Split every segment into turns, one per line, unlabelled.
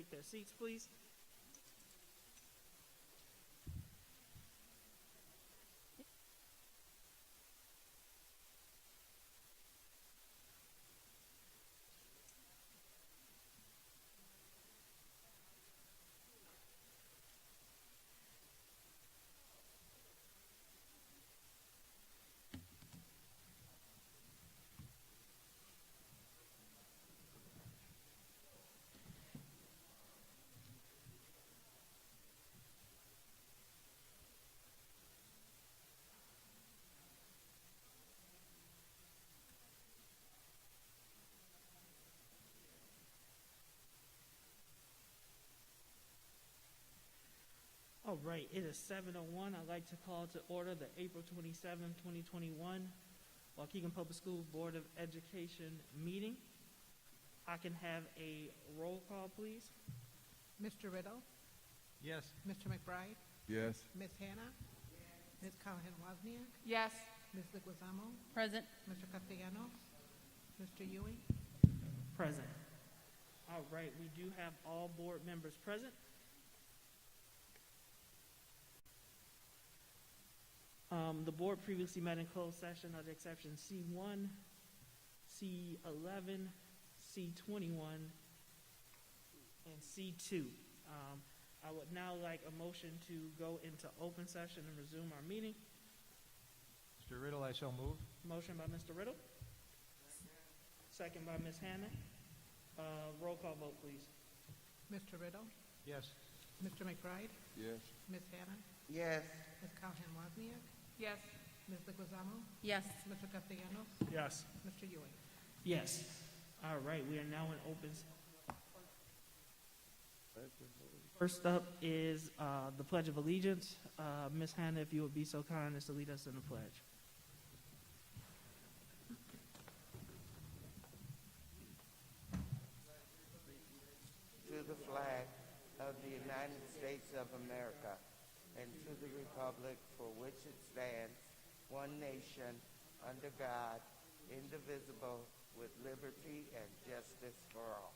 take their seats, please. All right, it is 7:01. I'd like to call to order the April 27, 2021 Waukegan Public Schools Board of Education meeting. I can have a roll call, please.
Mr. Riddle,
Yes.
Mr. McBride,
Yes.
Ms. Hannah, Ms. Callahan-Wozniak,
Yes.
Ms. Leguizamo,
Present.
Mr. Castellanos, Mr. Ewing.
Present. All right, we do have all board members present. The board previously met in closed session under exception C1, C11, C21, and C2. I would now like a motion to go into open session and resume our meeting.
Mr. Riddle, I shall move.
Motion by Mr. Riddle. Second by Ms. Hannah. Roll call vote, please.
Mr. Riddle,
Yes.
Mr. McBride,
Yes.
Ms. Hannah,
Yes.
Ms. Callahan-Wozniak,
Yes.
Ms. Leguizamo,
Yes.
Mr. Castellanos,
Yes.
Mr. Ewing.
Yes. All right, we are now in open. First up is the Pledge of Allegiance. Ms. Hannah, if you would be so kind as to lead us in the pledge.
To the flag of the United States of America and to the republic for which it stands, one nation, under God, indivisible, with liberty and justice for all.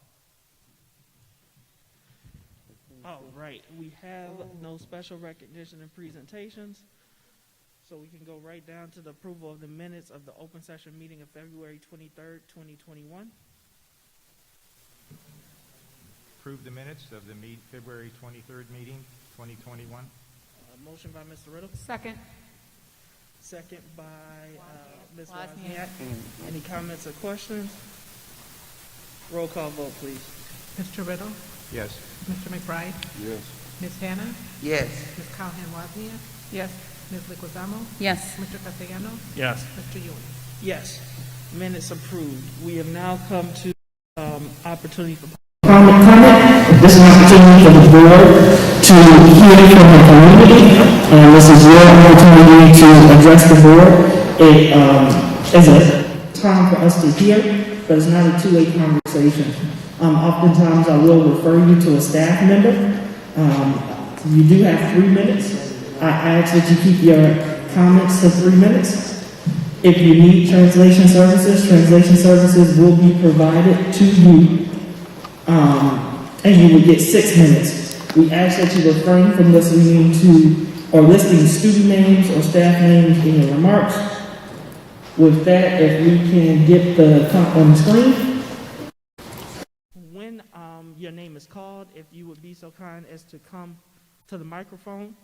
All right, we have no special recognition and presentations, so we can go right down to the approval of the minutes of the open session meeting of February 23rd, 2021.
Approve the minutes of the February 23rd meeting, 2021.
Motion by Mr. Riddle,
Second.
second by Ms.
Wozniak.
Wozniak. Any comments or questions? Roll call vote, please.
Mr. Riddle,
Yes.
Mr. McBride,
Yes.
Ms. Hannah,
Yes.
Ms. Callahan-Wozniak,
Yes.
Ms. Leguizamo,
Yes.
Mr. Castellanos,
Yes.
Mr. Ewing.
Yes. Minutes approved. We have now come to opportunity for comment.
This is an opportunity for the board to hear from the community, and this is your opportunity to address the board. It is a time for us to hear, but it's not a two-way conversation. Oftentimes, I will refer you to a staff member. You do have 3 minutes. I ask that you keep your comments to 3 minutes. If you need translation services will be provided to you. And you will get 6 minutes. We ask that you refrain from listening to or listing student names or staff names in your remarks. With that, if we can get the count on the screen.
when your name is called, if you would be so kind as to come to the microphone.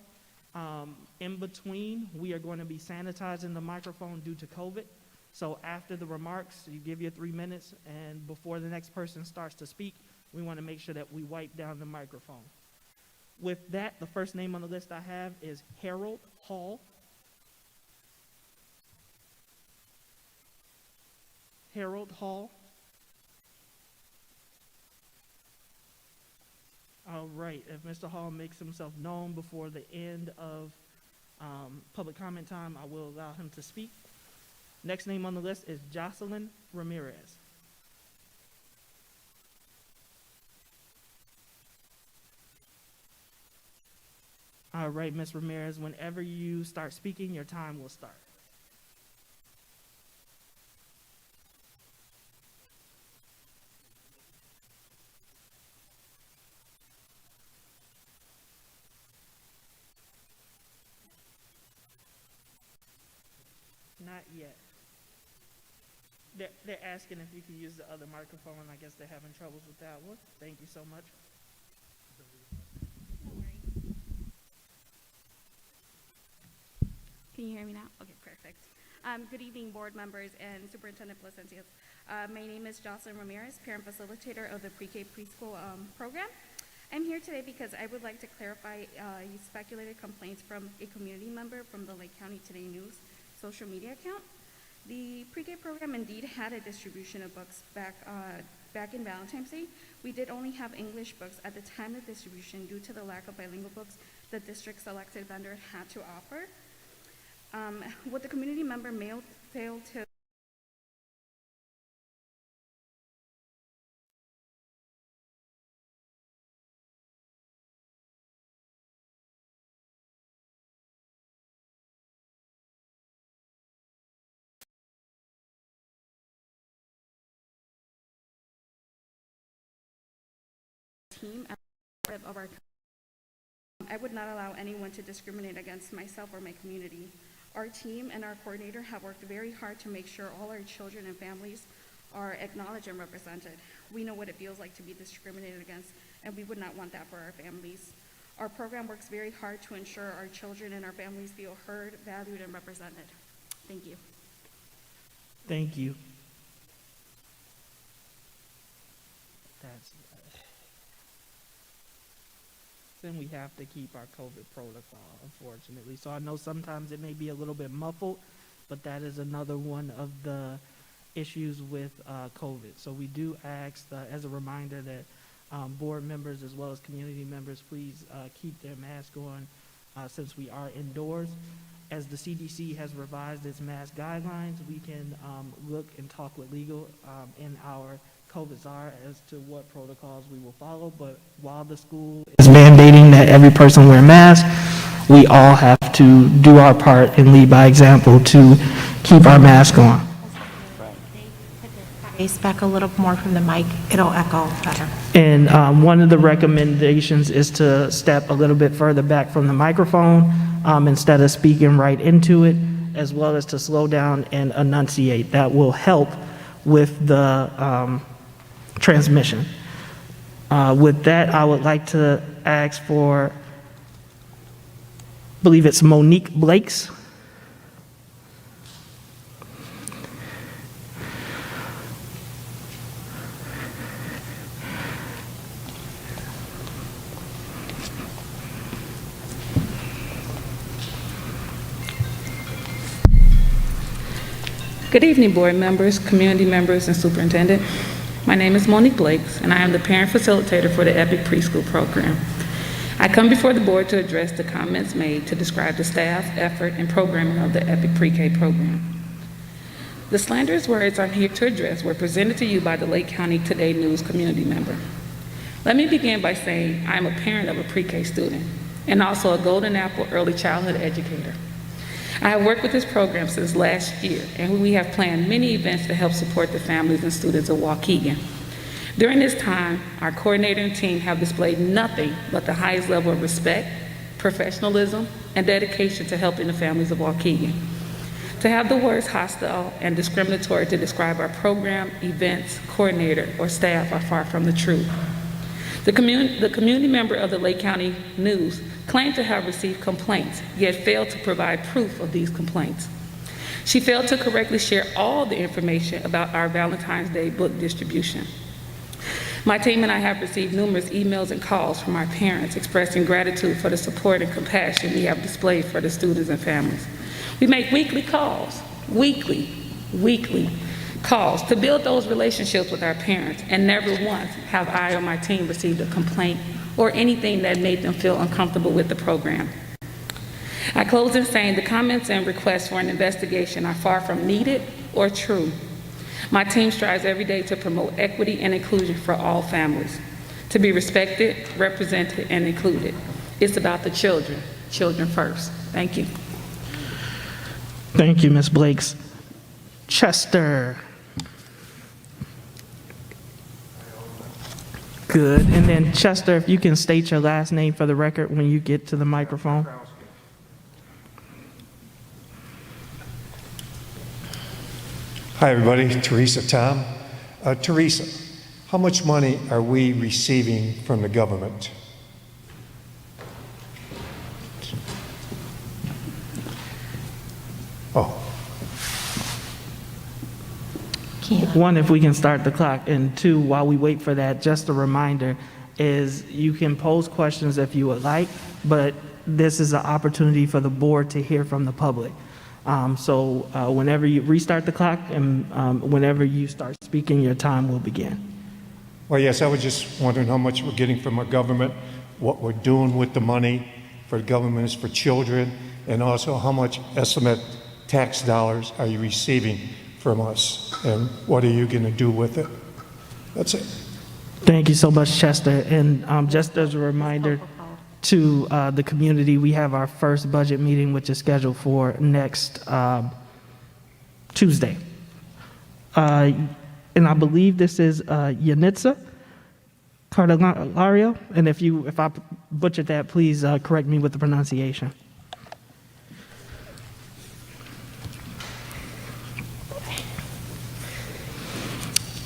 In between, we are going to be sanitizing the microphone due to COVID. So after the remarks, you give your 3 minutes, and before the next person starts to speak, we want to make sure that we wipe down the microphone. With that, the first name on the list I have is Harold Hall. Harold Hall. All right, if Mr. Hall makes himself known before the end of public comment time, I will allow him to speak. Next name on the list is Jocelyn Ramirez. All right, Ms. Ramirez, whenever you start speaking, your time will start. Not yet. They're asking if you can use the other microphone. I guess they're having troubles with that one. Thank you so much.
No worries. Can you hear me now? Okay, perfect. Good evening, board members and Superintendent Placencias. My name is Jocelyn Ramirez, parent facilitator of the pre-K preschool program. I'm here today because I would like to clarify speculated complaints from a community member from the Lake County Today News social media account. The pre-K program indeed had a distribution of books back in Valentine's Day. We did only have English books at the time of distribution due to the lack of bilingual books the district selected vendor had to offer. What the community member failed to team of our I would not allow anyone to discriminate against myself or my community. Our team and our coordinator have worked very hard to make sure all our children and families are acknowledged and represented. We know what it feels like to be discriminated against, and we would not want that for our families. Our program works very hard to ensure our children and our families feel heard, valued, and represented. Thank you.
Thank you. Then we have to keep our COVID protocol, unfortunately. So I know sometimes it may be a little bit muffled, but that is another one of the issues with COVID. So we do ask, as a reminder, that board members as well as community members, please keep their mask on since we are indoors. As the CDC has revised its mask guidelines, we can look and talk with legal in our COVID czar as to what protocols we will follow, but while the school is mandating that every person wear a mask, we all have to do our part and lead by example to keep our mask on.
Face back a little more from the mic, it'll echo better.
And one of the recommendations is to step a little bit further back from the microphone instead of speaking right into it, as well as to slow down and enunciate. That will help with the transmission. With that, I would like to ask for, I believe it's Monique Blakes.
Good evening, board members, community members, and superintendent. My name is Monique Blakes, and I am the parent facilitator for the EPIC preschool program. I come before the board to address the comments made to describe the staff, effort, and programming of the EPIC pre-K program. The slanderous words I'm here to address were presented to you by the Lake County Today News community member. Let me begin by saying I am a parent of a pre-K student and also a Golden Apple early childhood educator. I have worked with this program since last year, and we have planned many events to help support the families and students of Waukegan. During this time, our coordinator and team have displayed nothing but the highest level of respect, professionalism, and dedication to helping the families of Waukegan. To have the words hostile and discriminatory to describe our program, events, coordinator, or staff are far from the truth. The community member of the Lake County News claimed to have received complaints, yet failed to provide proof of these complaints. She failed to correctly share all the information about our Valentine's Day book distribution. My team and I have received numerous emails and calls from our parents expressing gratitude for the support and compassion we have displayed for the students and families. We make weekly calls to build those relationships with our parents, and never once have I or my team received a complaint or anything that made them feel uncomfortable with the program. I close in saying the comments and requests for an investigation are far from needed or true. My team strives every day to promote equity and inclusion for all families, to be respected, represented, and included. It's about the children, children first. Thank you.
Thank you, Ms. Blakes. Chester. Good. And then Chester, if you can state your last name for the record when you get to the microphone.
Hi, everybody. Teresa Tom. Teresa, how much money are we receiving from the government? Oh,
One, if we can start the clock, and two, while we wait for that, just a reminder is you can pose questions if you would like, but this is an opportunity for the board to hear from the public. So whenever you restart the clock and whenever you start speaking, your time will begin.
well, yes, I was just wondering how much we're getting from our government, what we're doing with the money for the government is for children, and also how much estimate tax dollars are you receiving from us, and what are you going to do with it? That's it.
Thank you so much, Chester. And just as a reminder to the community, we have our first budget meeting, which is scheduled for next Tuesday. And I believe this is Yanitza Cardelario. And if I butchered that, please correct me with the pronunciation.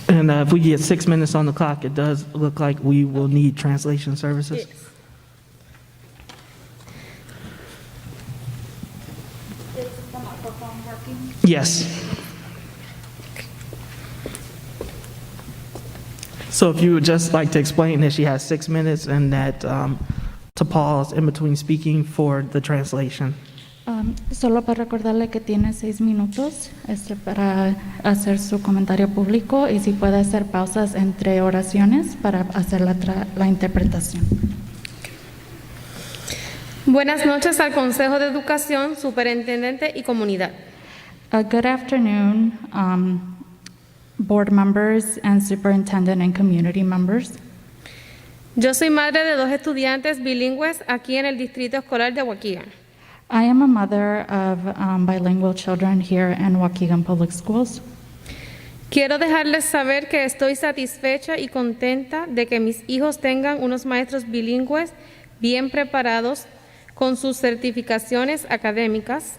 And if we get 6 minutes on the clock, it does look like we will need translation services.
Yes. Is the microphone working?
Yes. So if you would just like to explain that she has 6 minutes and that to pause in between speaking for the translation.
Solo para recordarle que tiene 6 minutos para hacer su comentario público y si puede hacer pausas entre oraciones para hacer la interpretación.
Buenas noches al Consejo de Educación, Superintendente y Comunidad.
Good afternoon, board members and superintendent and community members.
Yo soy madre de 2 estudiantes bilingües aquí en el Distrito Escolar de Waukegan.
I am a mother of bilingual children here in Waukegan Public Schools.
Quiero dejarles saber que estoy satisfecha y contenta de que mis hijos tengan unos maestros bilingües bien preparados con sus certificaciones académicas.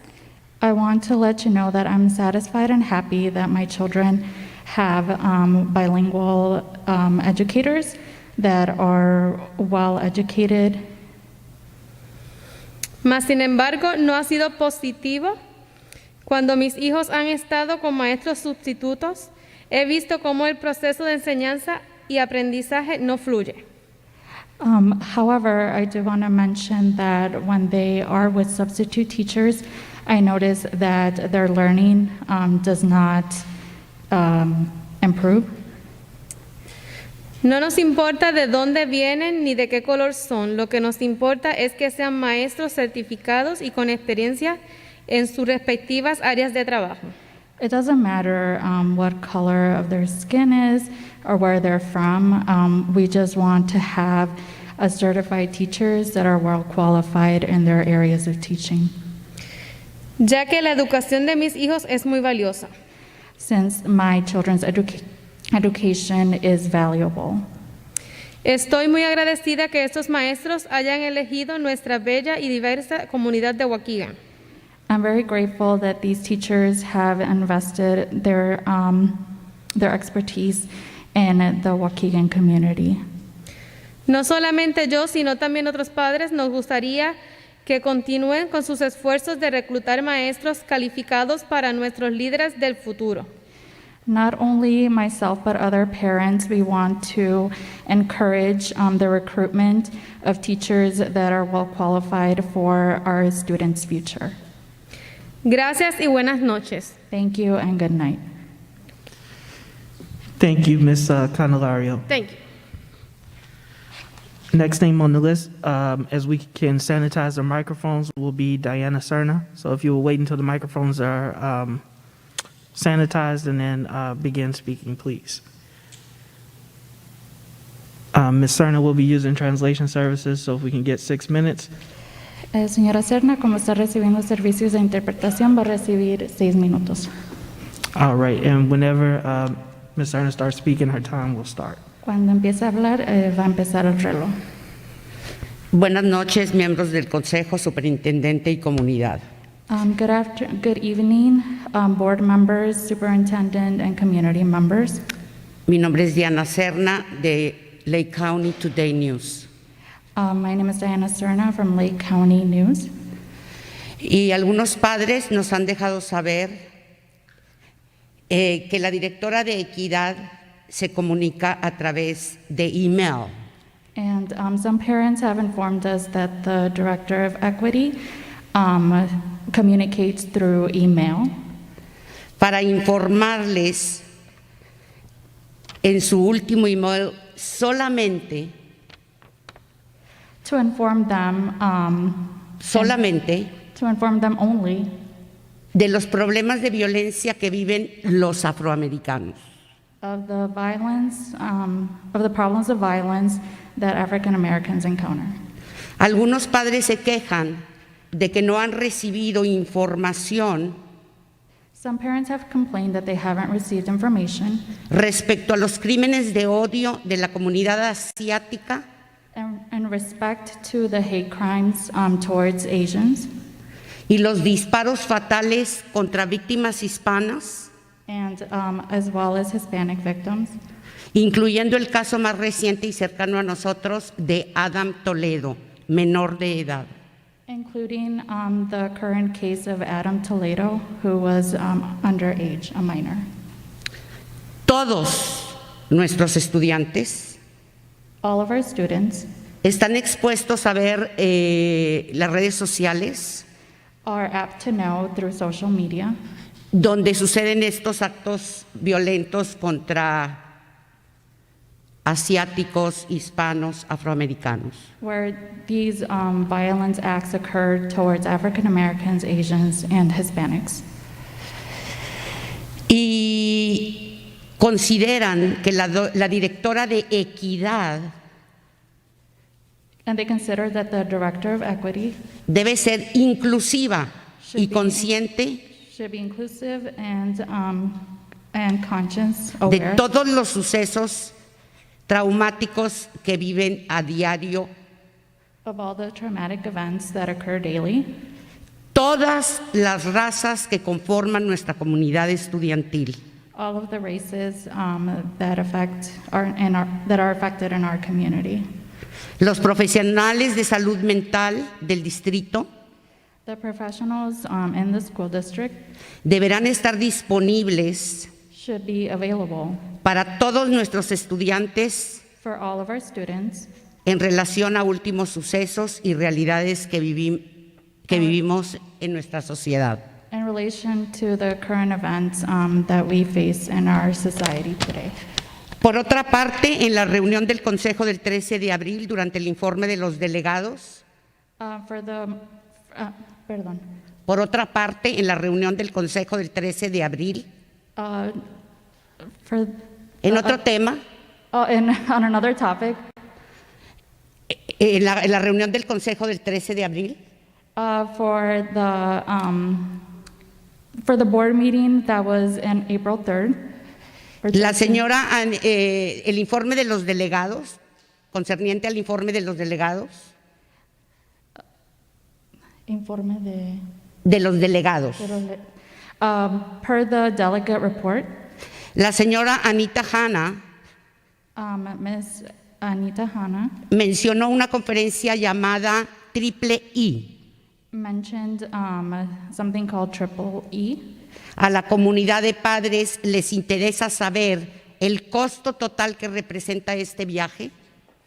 I want to let you know that I'm satisfied and happy that my children have bilingual educators that are well educated.
Mas, sin embargo, no ha sido positivo. Cuando mis hijos han estado con maestros sustitutos, he visto cómo el proceso de enseñanza y aprendizaje no fluye.
However, I do want to mention that when they are with substitute teachers, I notice that their learning does not improve.
No nos importa de dónde vienen ni de qué color son. Lo que nos importa es que sean maestros certificados y con experiencia en sus respectivas áreas de trabajo.
It doesn't matter what color of their skin is or where they're from. We just want to have certified teachers that are well qualified in their areas of teaching.
Ya que la educación de mis hijos es muy valiosa.
Since my children's education is valuable.
Estoy muy agradecida que estos maestros hayan elegido nuestra bella y diversa comunidad de Waukegan.
I'm very grateful that these teachers have invested their expertise in the Waukegan community.
No solamente yo, sino también otros padres nos gustaría que continúen con sus esfuerzos de reclutar maestros calificados para nuestros líderes del futuro.
Not only myself, but other parents, we want to encourage the recruitment of teachers that are well qualified for our students' future.
Gracias y buenas noches.
Thank you and good night.
Thank you, Ms. Candelario.
Thank you.
Next name on the list, as we can sanitize the microphones, will be Diana Cerna. So if you will wait until the microphones are sanitized and then begin speaking, please. Ms. Cerna will be using translation services, so if we can get 6 minutes.
Señora Cerna, como está recibiendo servicios de interpretación, va a recibir 6 minutos.
All right, and whenever Ms. Cerna starts speaking, her time will start.
Cuando empiece a hablar, va a empezar el reloj.
Buenas noches, miembros del Consejo, Superintendente y Comunidad.
Good evening, board members, superintendent, and community members.
Mi nombre es Diana Serna de Lake County Today News.
My name is Diana Serna from Lake County News.
Y algunos padres nos han dejado saber que la directora de Equidad se comunica a través de email.
And some parents have informed us that the Director of Equity communicates through email
Para informarles en su último email solamente
to inform them, only
de los problemas de violencia que viven los afroamericanos.
of the violence, of the problems of violence that African Americans encounter.
Algunos padres se quejan de que no han recibido información
Some parents have complained that they haven't received information
respecto a los crímenes de odio de la comunidad asiática
in respect to the hate crimes towards Asians
y los disparos fatales contra víctimas hispanas,
and as well as Hispanic victims,
incluyendo el caso más reciente y cercano a nosotros de Adam Toledo, menor de edad.
including the current case of Adam Toledo, who was underage, a minor.
Todos nuestros estudiantes
All of our students
están expuestos a ver las redes sociales
are apt to know through social media
donde suceden estos actos violentos contra asiáticos, hispanos, afroamericanos.
where these violence acts occur towards African Americans, Asians, and Hispanics.
Y consideran que la directora de Equidad
And they consider that the Director of Equity
debe ser inclusiva y consciente
should be inclusive and conscious,
de
aware
todos los sucesos traumáticos que viven a diario
of all the traumatic events that occur daily,
todas las razas que conforman nuestra comunidad estudiantil.
all of the races that are affected in our community.
Los profesionales de salud mental del distrito
The professionals in the school district
deberán estar disponibles
should be available
para todos nuestros estudiantes
for all of our students
en relación a últimos sucesos y realidades que vivimos en nuestra sociedad.
in relation to the current events that we face in our society today.
Por otra parte, en la reunión del Consejo del 13 de abril, durante el informe de los delegados, por otra parte, en la reunión del Consejo del 13 de abril, en otro tema,
on another topic,
en la reunión del Consejo del 13 de abril,
for the board meeting that was in April 3rd.
la señora, el informe de los delegados, concerniente al informe de los delegados,
Informe
de los delegados.
Per the delegate report,
La señora Anita Hanna
Ms. Anita Hanna
mencionó una conferencia llamada Triple I.
mentioned something called Triple E.
A la comunidad de padres les interesa saber el costo total que representa este viaje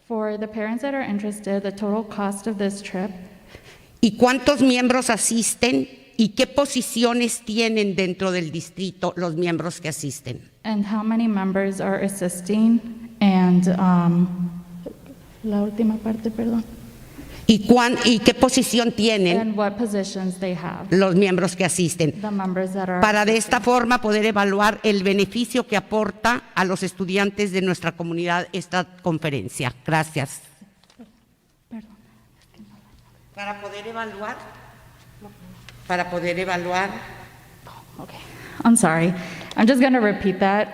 For the parents that are interested, the total cost of this trip
y cuántos miembros asisten y qué posiciones tienen dentro del distrito los miembros que asisten.
and how many members are assisting, and la última parte, perdón.
Y qué posición tienen
And what positions they have,
los miembros que asisten,
the members that are
para de esta forma poder evaluar el beneficio que aporta a los estudiantes de nuestra comunidad esta conferencia. Gracias. Para poder evaluar.
Okay, I'm sorry. I'm just going to repeat that.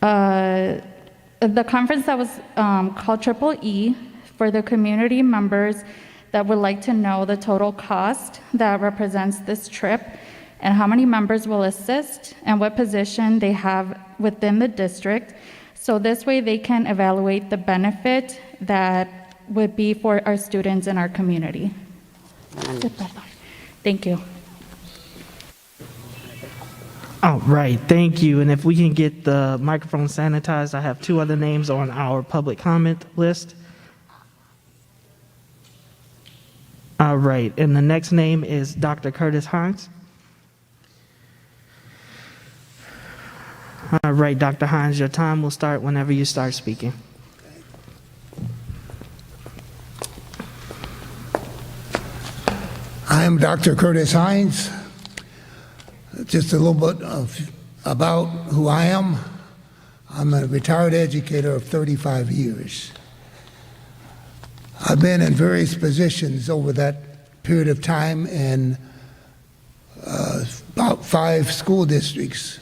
The conference that was called Triple E for the community members that would like to know the total cost that represents this trip and how many members will assist and what position they have within the district. So this way they can evaluate the benefit that would be for our students in our community. Thank you.
All right, thank you. And if we can get the microphone sanitized, I have 2 other names on our public comment list. All right, and the next name is Dr. Curtis Hines. All right, Dr. Hines, your time will start whenever you start speaking.
I am Dr. Curtis Hines. Just a little bit about who I am. I'm a retired educator of 35 years. I've been in various positions over that period of time in about 5 school districts.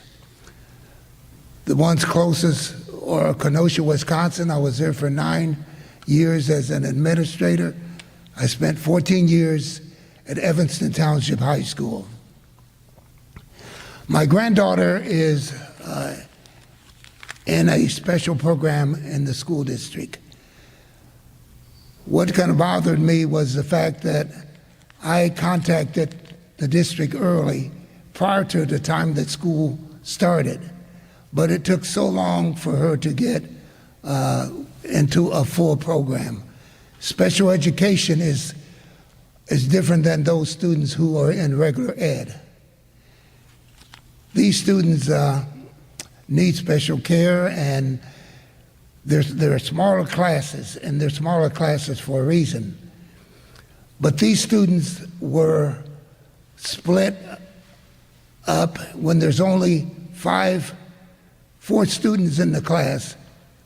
The ones closest are Kenosha, Wisconsin. I was there for 9 years as an administrator. I spent 14 years at Evanston Township High School. My granddaughter is in a special program in the school district. What kind of bothered me was the fact that I contacted the district early, prior to the time that school started, but it took so long for her to get into a full program. Special education is different than those students who are in regular ed. These students need special care, and there are smaller classes, and they're smaller classes for a reason. But these students were split up when there's only 5 students in the class,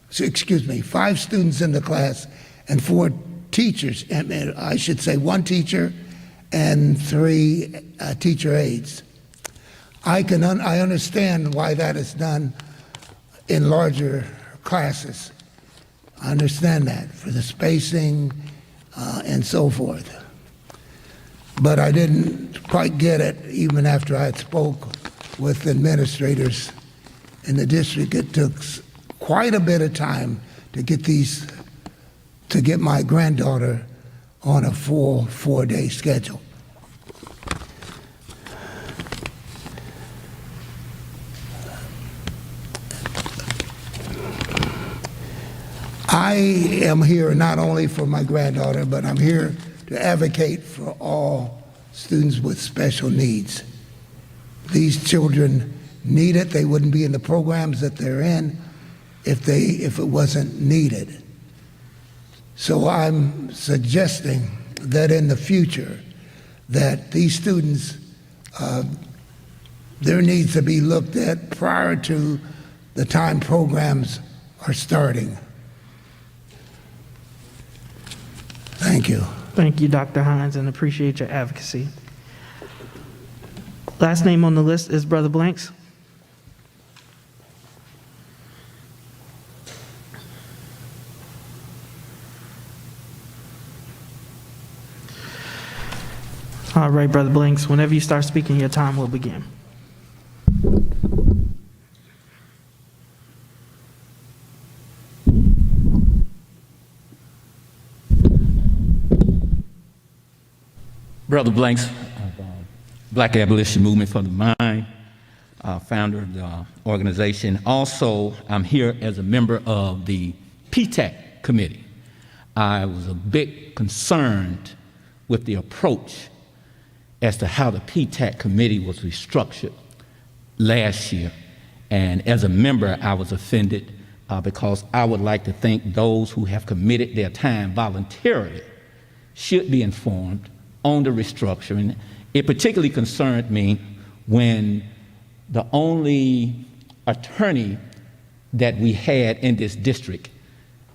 5 students in the class and 4 teachers, and I should say 1 teacher and 3 teacher aides. I understand why that is done in larger classes. I understand that for the spacing and so forth. But I didn't quite get it even after I had spoke with administrators in the district. It took quite a bit of time to get my granddaughter on a full 4-day schedule. I am here not only for my granddaughter, but I'm here to advocate for all students with special needs. These children need it. They wouldn't be in the programs that they're in if it wasn't needed. So I'm suggesting that in the future, that these students, their needs to be looked at prior to the time programs are starting. Thank you.
Thank you, Dr. Hines, and appreciate your advocacy. Last name on the list is Brother Blanks. All right, Brother Blanks, whenever you start speaking, your time will begin.
Brother Blanks, Black Abolition Movement for the Mind, founder of the organization. Also, I'm here as a member of the PTAC committee. I was a bit concerned with the approach as to how the PTAC committee was restructured last year. And as a member, I was offended because I would like to think those who have committed their time voluntarily should be informed on the restructuring. It particularly concerned me when the only attorney that we had in this district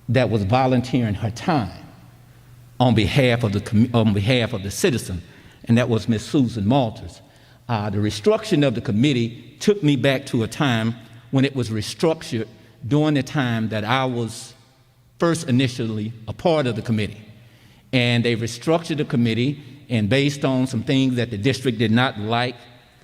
that was volunteering her time on behalf of the citizen, and that was Ms. Susan Malters. The restructuring of the committee took me back to a time when it was restructured during the time that I was first initially a part of the committee. and they restructured the committee, and based on some things that the district did not like,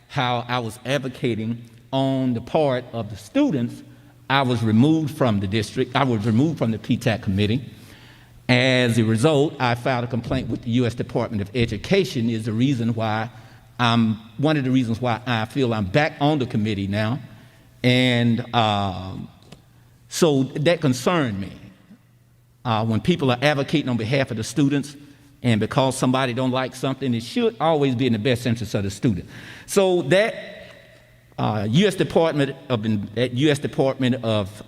how I was advocating on the part of the students, I was removed from the district. I was removed from the PTAC committee. As a result, I filed a complaint with the U.S. Department of Education. Is the reason why one of the reasons why I feel I'm back on the committee now, and so that concerned me. When people are advocating on behalf of the students, and because somebody don't like something, it should always be in the best interest of the student. So that U.S. Department of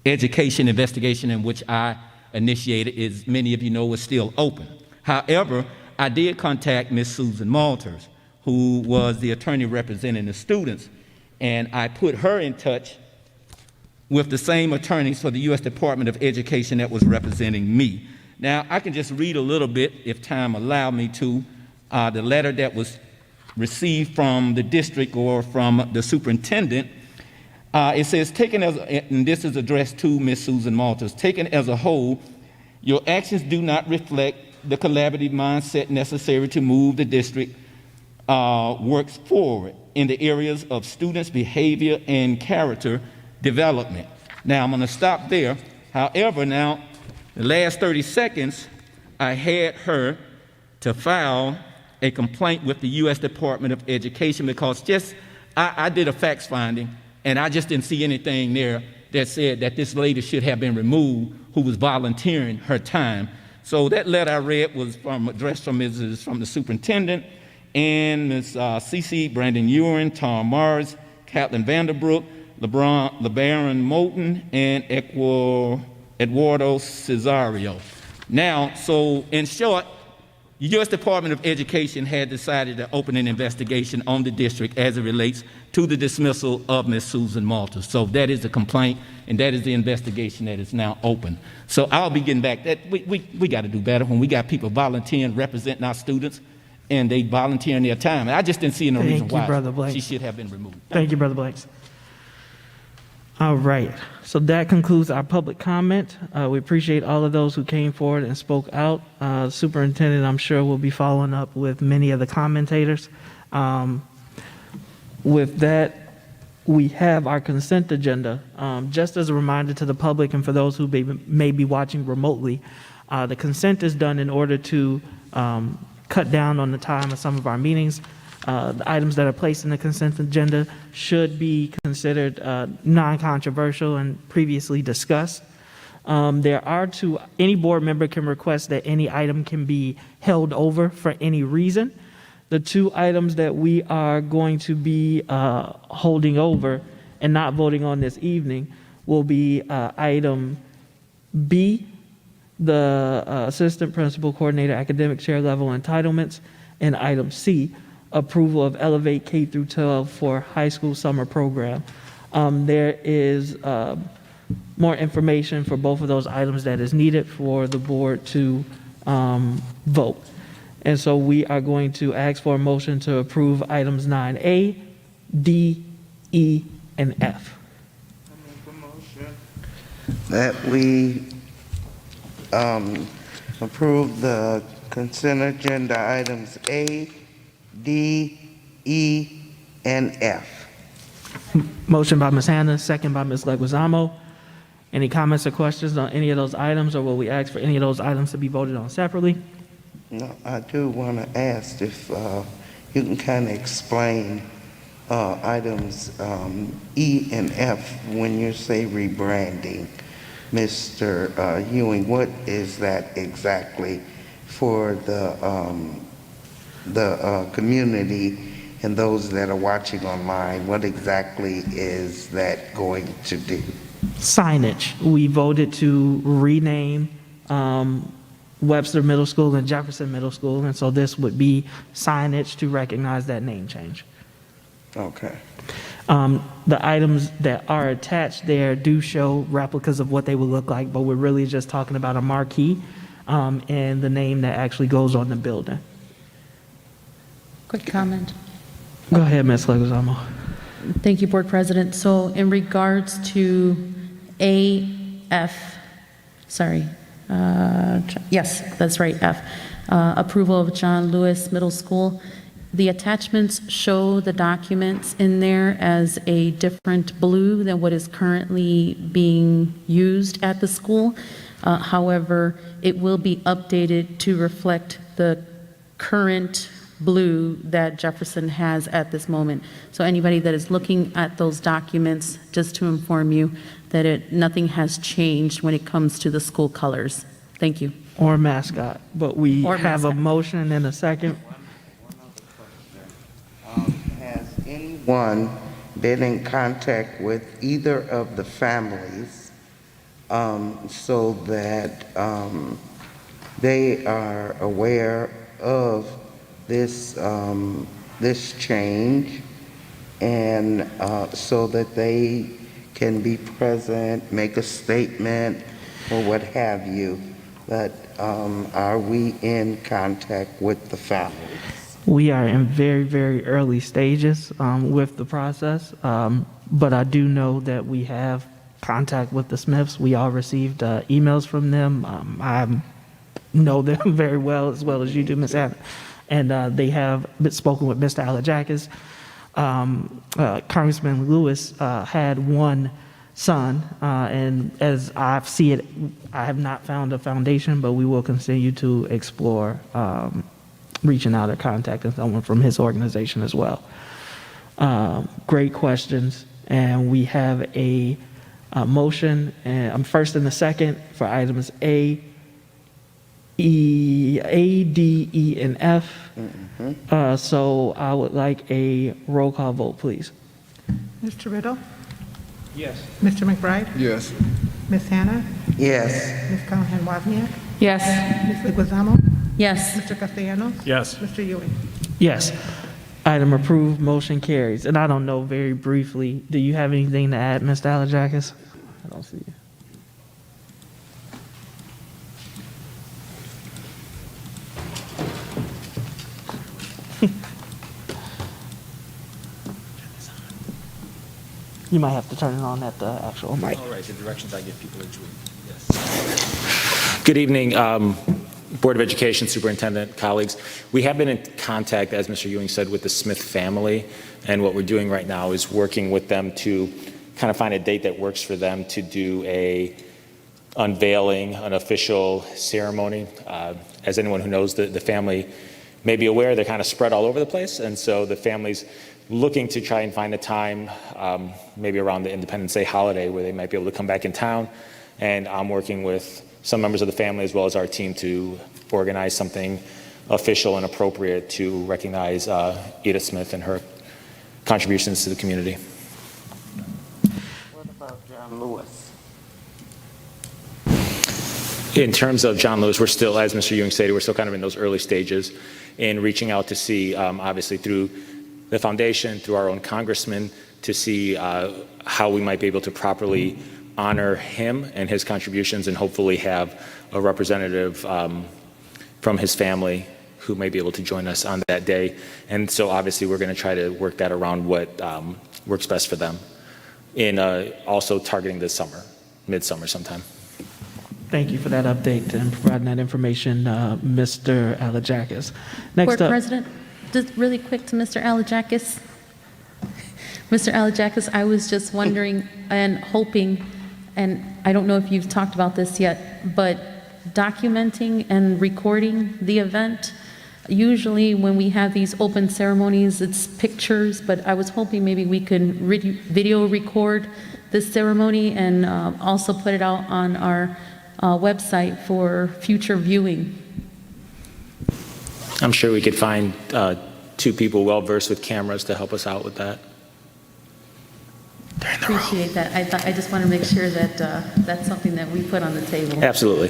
Education investigation, in which I initiated, as many of you know, is still open. However, I did contact Ms. Susan Malters, who was the attorney representing the students, and I put her in touch with the same attorneys for the U.S. Department of Education that was representing me. Now, I can just read a little bit, if time allowed me to, the letter that was received from the district or from the superintendent. It says, and this is addressed to Ms. Susan Malters, taken as a whole, your actions do not reflect the collaborative mindset necessary to move the district works forward in the areas of students' behavior and character development. Now, I'm going to stop there. However, now, the last 30 seconds, I had her to file a complaint with the U.S. Department of Education because I did a facts finding, and I just didn't see anything there that said that this lady should have been removed who was volunteering her time. So that letter I read was addressed from the superintendent and Ms. CC Brandon Ewan, Tom Mars, Kathleen Vanderbrook, LeBaron Moulton, and Eduardo Cesario. Now, so in short, the U.S. Department of Education had decided to open an investigation on the district as it relates to the dismissal of Ms. Susan Malters. So that is the complaint, and that is the investigation that is now open. So I'll be getting back. We got to do better when we got people volunteering, representing our students, and they volunteering their time. And I just didn't see no reason why she should have been removed.
Thank you, Brother Blanks. All right, so that concludes our public comment. We appreciate all of those who came forward and spoke out. Superintendent, I'm sure, will be following up with many of the commentators. With that, we have our consent agenda. Just as a reminder to the public and for those who may be watching remotely, the consent is done in order to cut down on the time of some of our meetings. The items that are placed in the consent agenda should be considered non-controversial and previously discussed. There are any board member can request that any item can be held over for any reason. The two items that we are going to be holding over and not voting on this evening will be item B, the assistant principal coordinator academic chair level entitlements, and item C, approval of Elevate K through 12 for high school summer program. There is more information for both of those items that is needed for the board to vote. And so we are going to ask for a motion to approve items 9A, D, E, and F.
I make a motion that we approve the consent agenda items A, D, E, and F.
Motion by Ms. Hannah, second by Ms. Leguizamo. Any comments or questions on any of those items, or will we ask for any of those items to be voted on separately?
No, I do want to ask if you can kind of explain items E and F when you say rebranding. Mr. Ewing, what is that exactly for the community and those that are watching online? What exactly is that going to do?
Signage. We voted to rename Webster Middle School and Jefferson Middle School, and so this would be signage to recognize that name change.
Okay.
The items that are attached there do show replicas of what they would look like, but we're really just talking about a marquee and the name that actually goes on the building.
Quick comment.
Go ahead, Ms. Leguizamo.
Thank you, Board President. So in regards to Yes, that's right, F. Approval of John Lewis Middle School. The attachments show the documents in there as a different blue than what is currently being used at the school. However, it will be updated to reflect the current blue that Jefferson has at this moment. So anybody that is looking at those documents, just to inform you that nothing has changed when it comes to the school colors. Thank you.
Or mascot, but we
Or
have a
mascot.
motion and a second.
Has anyone been in contact with either of the families so that they are aware of this this change, and so that they can be present, make a statement, or what have you? But are we in contact with the families?
We are in very, very early stages with the process, but I do know that we have contact with the Smiths. We all received emails from them. I know them very well as you do, Ms. Anna. And they have spoken with Mr. Alajakis. Congressman Lewis had one son, and as I see it, I have not found a foundation, but we will continue to explore reaching out or contacting someone from his organization as well. Great questions, and we have a motion, and first and a second for items A, D, E, and F. So I would like a roll call vote, please.
Mr. Riddle?
Yes.
Mr. McBride?
Yes.
Ms. Hannah?
Yes.
Ms. Callahan Wozniak?
Yes.
Ms. Leguizamo?
Yes.
Mr. Castellanos?
Yes.
Mr. Ewing?
Yes. Item approved, motion carries. And I don't know, very briefly, do you have anything to add, Mr. Alajakis? I don't see you. You might have to turn it on at the actual mic.
All right, the directions I give people each week. Yes. Good evening, Board of Education, Superintendent, colleagues. We have been in contact, as Mr. Ewing said, with the Smith family, and what we're doing right now is working with them to kind of find a date that works for them to do a unveiling, an official ceremony. As anyone who knows the family may be aware, they're kind of spread all over the place, and so the family's looking to try and find a time, maybe around the Independence Day holiday, where they might be able to come back in town. And I'm working with some members of the family as well as our team to organize something official and appropriate to recognize Edith Smith and her contributions to the community.
What about John Lewis?
In terms of John Lewis, we're still, as Mr. Ewing stated, we're still kind of in those early stages in reaching out to see, obviously through the foundation, through our own congressman, to see how we might be able to properly honor him and his contributions, and hopefully have a representative from his family who may be able to join us on that day. And so obviously we're going to try to work that around what works best for them, in also targeting this summer, midsummer sometime.
Thank you for that update and providing that information, Mr. Alajakis. Next
Board
up.
President, just really quick to Mr. Alajakis. Mr. Alajakis, I was just wondering and hoping, and I don't know if you've talked about this yet, but documenting and recording the event. Usually when we have these open ceremonies, it's pictures, but I was hoping maybe we could video record this ceremony and also put it out on our website for future viewing.
I'm sure we could find two people well-versed with cameras to help us out with that.
Appreciate that. I just want to make sure that that's something that we put on the table.
Absolutely.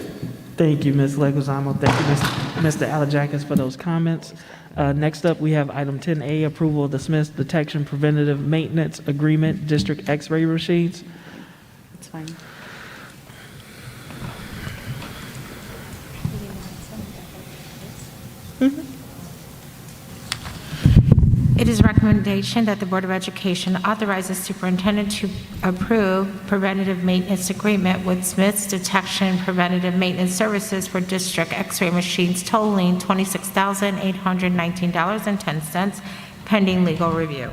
Thank you, Ms. Leguizamo. Thank you, Mr. Alajakis, for those comments. Next up, we have item 10A, approval of the Smiths Detection Preventative Maintenance Agreement, District X-ray machines.
That's fine.
It
is a recommendation that the Board of Education authorizes superintendent to approve preventative maintenance agreement with Smith's Detection Preventative Maintenance Services for district X-ray machines totaling $26,819.10 pending legal review.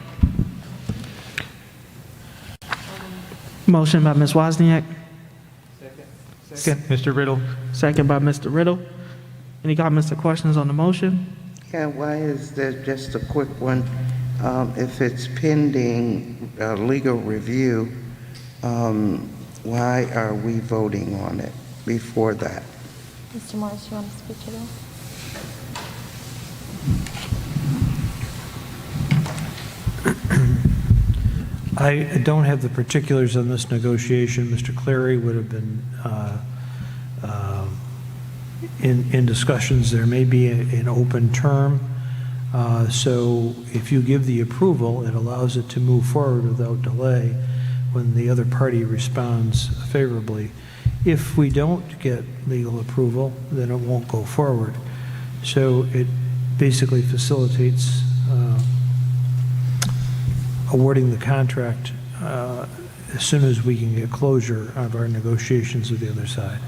Motion by Ms. Wozniak.
Second. Mr. Riddle.
Second by Mr. Riddle. Any comments or questions on the motion?
Yeah, why is there just a quick one? If it's pending legal review, why are we voting on it before that?
Mr. Morris, you want to speak to that?
I don't have the particulars on this negotiation. Mr. Clary would have been in discussions. There may be an open term. So if you give the approval, it allows it to move forward without delay when the other party responds favorably. If we don't get legal approval, then it won't go forward. So it basically facilitates awarding the contract as soon as we can get closure of our negotiations with the other side.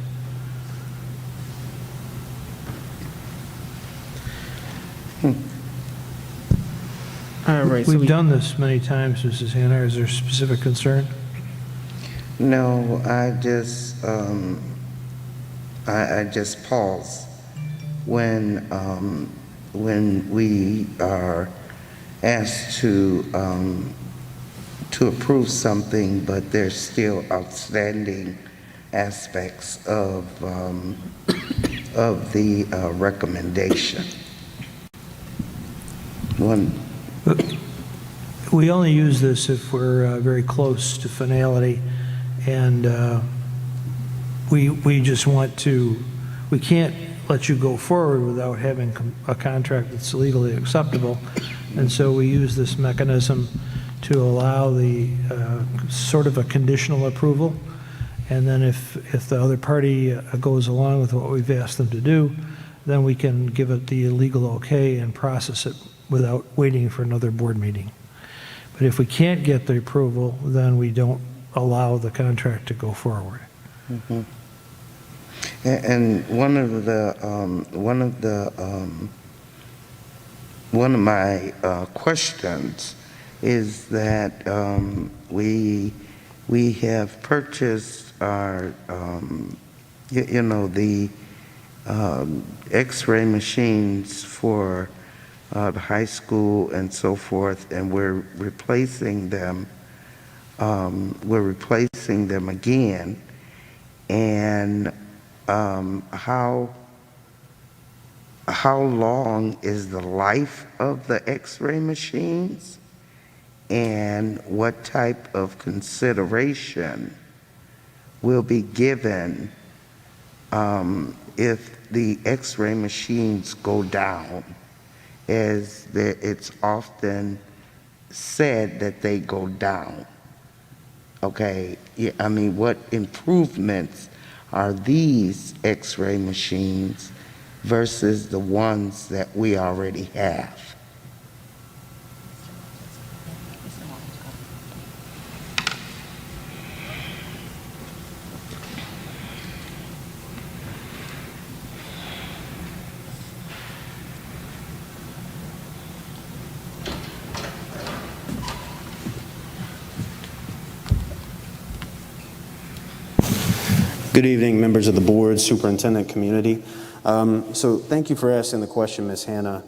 All right.
We've done this many times, Mrs. Hanna. Is there a specific concern?
No, I just pause when we are asked to approve something, but there's still outstanding aspects of the recommendation.
We only use this if we're very close to finality, and we just want to, we can't let you go forward without having a contract that's legally acceptable, and so we use this mechanism to allow the sort of a conditional approval, and then if the other party goes along with what we've asked them to do, then we can give it the legal okay and process it without waiting for another board meeting. But if we can't get the approval, then we don't allow the contract to go forward.
Mm-hmm. And one of my questions is that we have purchased our the X-ray machines for the high school and so forth, and we're replacing them. We're replacing them again, and how long is the life of the X-ray machines, and what type of consideration will be given if the X-ray machines go down, as it's often said that they go down. Okay, yeah, I mean, what improvements are these X-ray machines versus the ones that we already have?
Good evening, members of the board, superintendent, community. So thank you for asking the question, Ms. Hanna.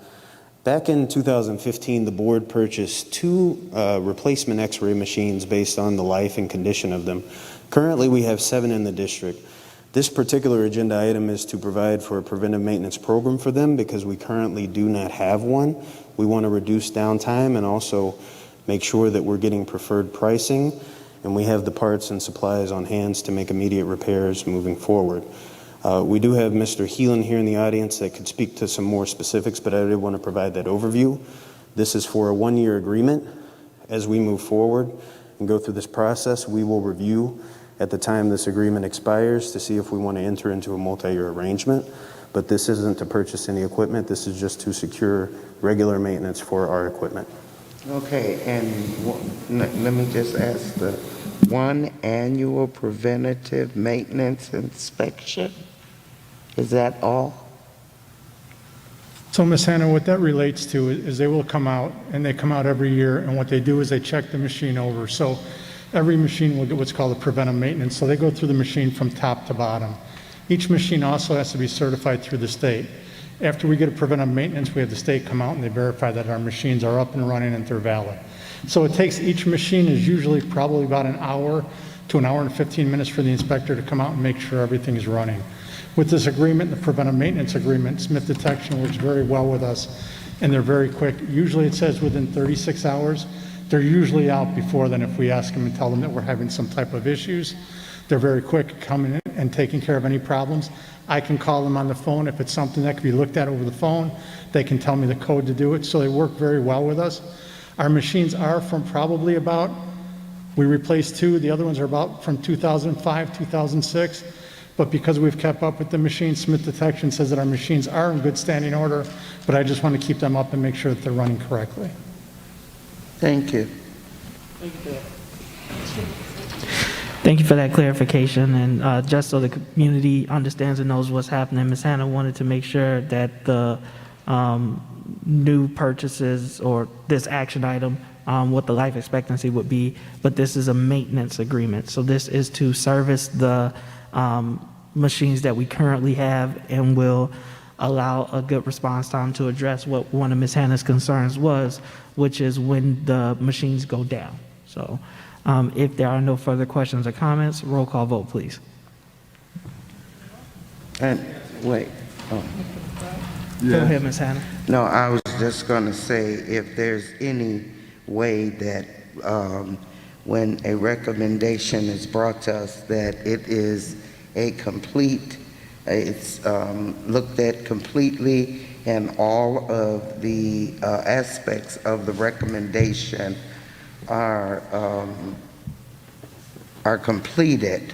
Back in 2015, the board purchased 2 replacement X-ray machines based on the life and condition of them. Currently, we have 7 in the district. This particular agenda item is to provide for a preventive maintenance program for them because we currently do not have one. We want to reduce downtime and also make sure that we're getting preferred pricing, and we have the parts and supplies on hands to make immediate repairs moving forward. We do have Mr. Heelan here in the audience that could speak to some more specifics, but I did want to provide that overview. This is for a 1-year agreement. As we move forward and go through this process, we will review at the time this agreement expires to see if we want to enter into a multi-year arrangement. But this isn't to purchase any equipment. This is just to secure regular maintenance for our equipment.
Okay, and let me just ask the one annual preventative maintenance inspection? Is that all?
So, Ms. Hannah, what that relates to is they will come out, and they come out every year, and what they do is they check the machine over. So every machine will get what's called a preventive maintenance. So they go through the machine from top to bottom. Each machine also has to be certified through the state. After we get a preventive maintenance, we have the state come out and they verify that our machines are up and running and they're valid. So it takes, each machine is usually probably about an hour to an hour and 15 minutes for the inspector to come out and make sure everything is running. With this agreement, the preventive maintenance agreement, Smith Detection works very well with us, and they're very quick. Usually it says within 36 hours. They're usually out before then if we ask them and tell them that we're having some type of issues. They're very quick coming in and taking care of any problems. I can call them on the phone if it's something that can be looked at over the phone. They can tell me the code to do it, so they work very well with us. Our machines are from probably about, we replaced 2, the other ones are about from 2005, 2006. But because we've kept up with the machines, Smith Detection says that our machines are in good standing order, but I just want to keep them up and make sure that they're running correctly.
Thank you.
Thank you for that clarification. And just so the community understands and knows what's happening, Ms. Hannah wanted to make sure that the new purchases or this action item, what the life expectancy would be, but this is a maintenance agreement. So this is to service the machines that we currently have and will allow a good response time to address what one of Ms. Hannah's concerns was, which is when the machines go down. So if there are no further questions or comments, roll call vote, please.
And wait. Oh.
Go ahead, Ms. Hannah.
No, I was just going to say if there's any way that when a recommendation is brought to us that it is a complete, it's looked at completely and all of the aspects of the recommendation are completed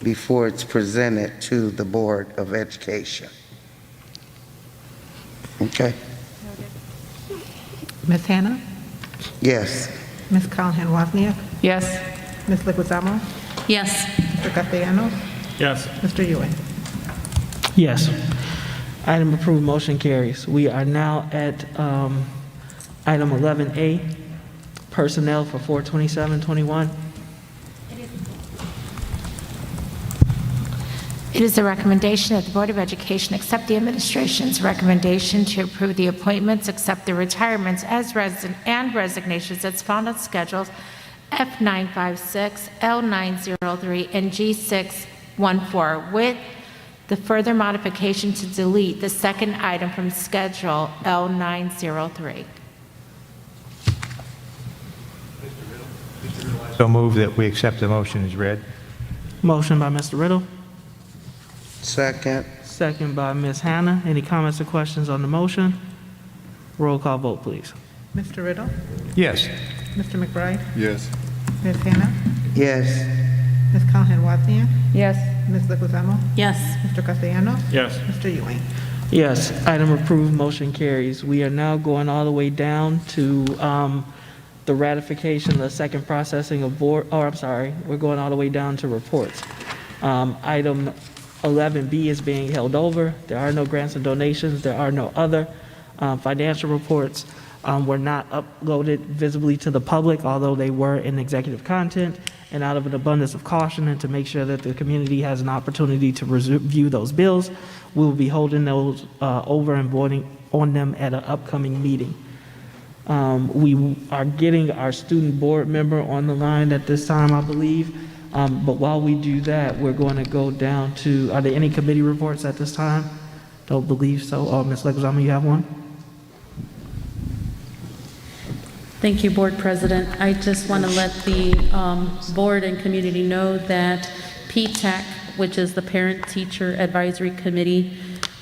before it's presented to the Board of Education. Okay.
Ms. Hannah?
Yes.
Ms. Callahan Wozniak?
Yes.
Ms. Leguizamo?
Yes.
Mr. Castellanos?
Yes.
Mr. Ewing?
Yes. Item approved, motion carries. We are now at item 11A, personnel for 4/27/21.
It is the recommendation that the Board of Education accept the administration's recommendation to approve the appointments, accept the retirements and resignations as found on schedules F956, L903, and G614, with the further modification to delete the second item from schedule L903.
So move that we accept the motion as read.
Motion by Mr. Riddle,
Second.
second by Ms. Hannah. Any comments or questions on the motion? Roll call vote, please.
Mr. Riddle?
Yes.
Mr. McBride?
Yes.
Ms. Hannah?
Yes.
Ms. Callahan Wozniak?
Yes.
Ms. Leguizamo?
Yes.
Mr. Castellanos?
Yes.
Mr. Ewing?
Yes, item approved, motion carries. We are now going all the way down to the ratification, the second processing of board, oh, I'm sorry, we're going all the way down to reports. Item 11B is being held over. There are no grants and donations. There are no other financial reports. Were not uploaded visibly to the public, although they were in executive content. And out of an abundance of caution and to make sure that the community has an opportunity to review those bills, we will be holding those over and voting on them at an upcoming meeting. We are getting our student board member on the line at this time, I believe. But while we do that, we're going to go down to, are there any committee reports at this time? Don't believe so. Oh, Ms. Leguizamo, you have one?
Thank you, Board President. I just want to let the board and community know that PTAC, which is the Parent Teacher Advisory Committee,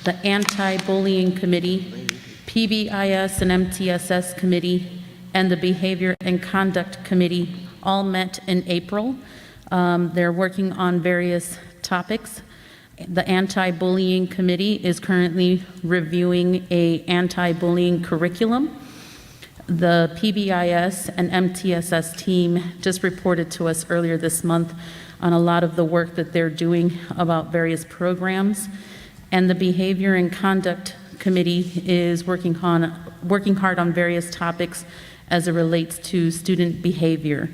the Anti-Bullying Committee, PBIS and MTSS Committee, and the Behavior and Conduct Committee all met in April. They're working on various topics. The Anti-Bullying Committee is currently reviewing an anti-bullying curriculum. The PBIS and MTSS team just reported to us earlier this month on a lot of the work that they're doing about various programs. And the Behavior and Conduct Committee is working hard on various topics as it relates to student behavior.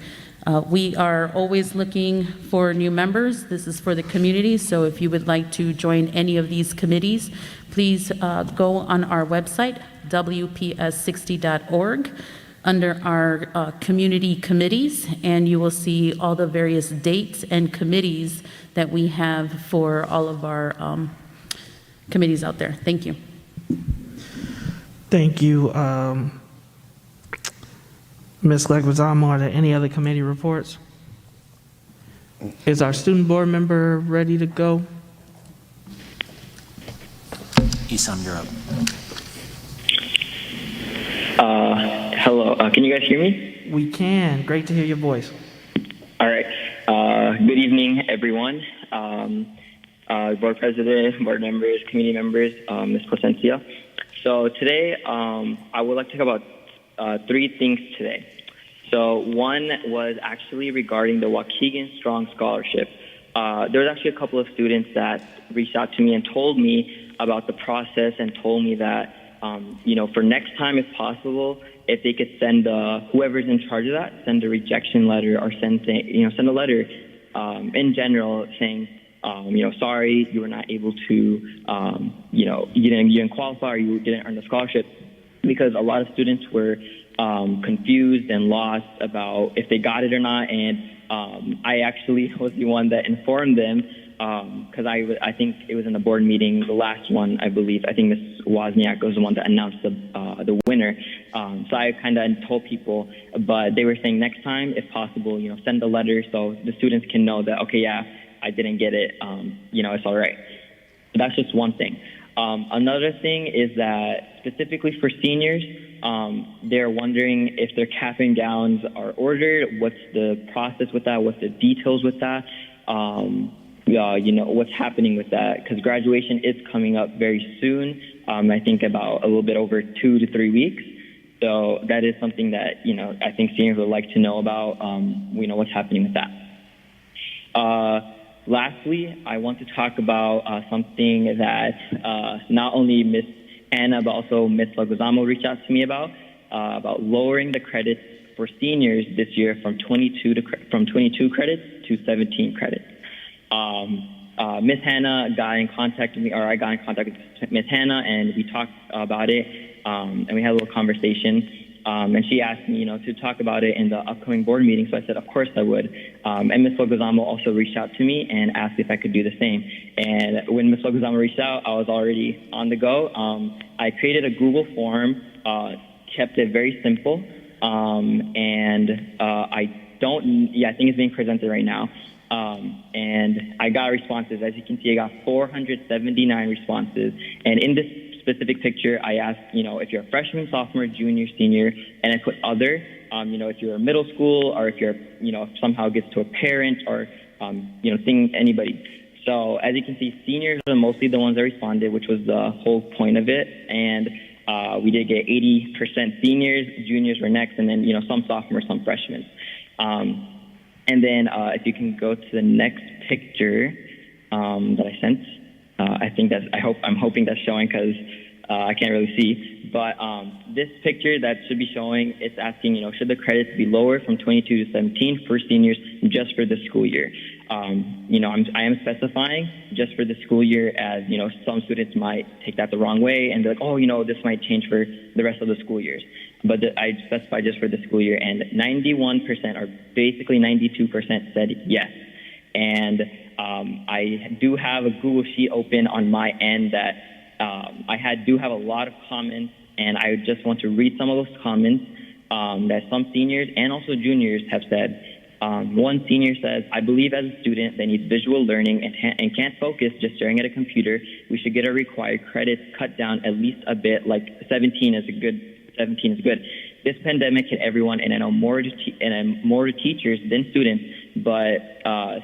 We are always looking for new members. This is for the community, so if you would like to join any of these committees, please go on our website, WPS60.org, under our community committees, and you will see all the various dates and committees that we have for all of our committees out there. Thank you.
Thank you, Ms. Leguizamo. Are there any other committee reports? Is our student board member ready to go?
Isam, you're up.
Hello, can you guys hear me?
We can. Great to hear your voice.
All right. Good evening, everyone. Board president, board members, committee members, Ms. Placencia. So today, I would like to talk about 3 things today. So one was actually regarding the Waukegan Strong Scholarship. There was actually a couple of students that reached out to me and told me about the process and told me that, for next time, if possible, if they could send whoever's in charge of that, send a rejection letter or send a letter in general saying, sorry, you were not able to, you didn't qualify or you didn't earn the scholarship, because a lot of students were confused and lost about if they got it or not. And I actually was the one that informed them, because I think it was in the board meeting, the last one, I believe. I think Ms. Wozniak was the one that announced the winner. So I kind of told people, but they were saying next time, if possible, send a letter so the students can know that, okay, yeah, I didn't get it, it's all right. That's just one thing. Another thing is that specifically for seniors, they're wondering if their cap and gowns are ordered, what's the process with that, what's the details with that, what's happening with that, because graduation is coming up very soon, I think about a little bit over 2 to 3 weeks. So that is something that, I think seniors would like to know about, what's happening with that. Lastly, I want to talk about something that not only Ms. Anna, but also Ms. Leguizamo reached out to me about lowering the credits for seniors this year from 22 credits to 17 credits. Ms. Hannah got in contact with me, or I got in contact with Ms. Hannah, and we talked about it, and we had a little conversation. And she asked me, to talk about it in the upcoming board meeting. So I said, of course I would. And Ms. Leguizamo also reached out to me and asked if I could do the same. And when Ms. Leguizamo reached out, I was already on the go. I created a Google form, kept it very simple. And I think it's being presented right now. And I got responses. As you can see, I got 479 responses. And in this specific picture, I asked, if you're a freshman, sophomore, junior, senior, and I put other, if you're a middle school, or if you're, somehow gets to a parent, or, anybody. So as you can see, seniors are mostly the ones that responded, which was the whole point of it. And we did get 80% seniors, juniors were next, and then, some sophomores, some freshmen. And then if you can go to the next picture that I sent. I'm hoping that's showing, because I can't really see. But this picture that should be showing, it's asking, should the credits be lower from 22 to 17 for seniors just for the school year? I am specifying just for the school year, as, some students might take that the wrong way and be like, oh, this might change for the rest of the school years. But I specify just for the school year, and 91%, or basically 92% said yes. And I do have a Google Sheet open on my end that I do have a lot of comments, and I just want to read some of those comments that some seniors and also juniors have said. One senior says, I believe as a student that needs visual learning and can't focus just staring at a computer, we should get our required credits cut down at least a bit, like 17 is good. This pandemic hit everyone, and I know more to teachers than students, but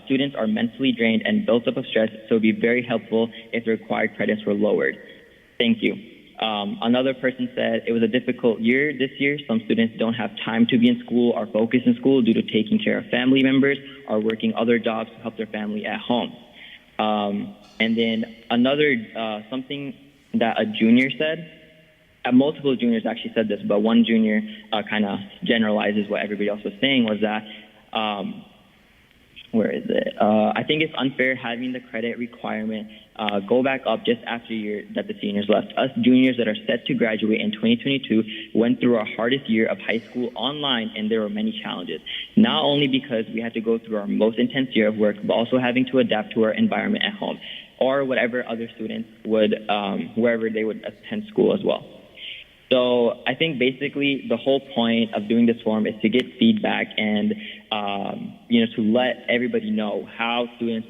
students are mentally drained and built up of stress, so it would be very helpful if the required credits were lowered. Thank you. Another person said it was a difficult year this year. Some students don't have time to be in school or focus in school due to taking care of family members or working other jobs to help their family at home. And then another, something that a junior said, multiple juniors actually said this, but one junior kind of generalizes what everybody else was saying, was that, where is it? I think it's unfair having the credit requirement go back up just after the year that the seniors left. Us juniors that are set to graduate in 2022 went through our hardest year of high school online, and there were many challenges. Not only because we had to go through our most intense year of work, but also having to adapt to our environment at home or whatever other students would, wherever they would attend school as well. So I think basically the whole point of doing this forum is to get feedback and, to let everybody know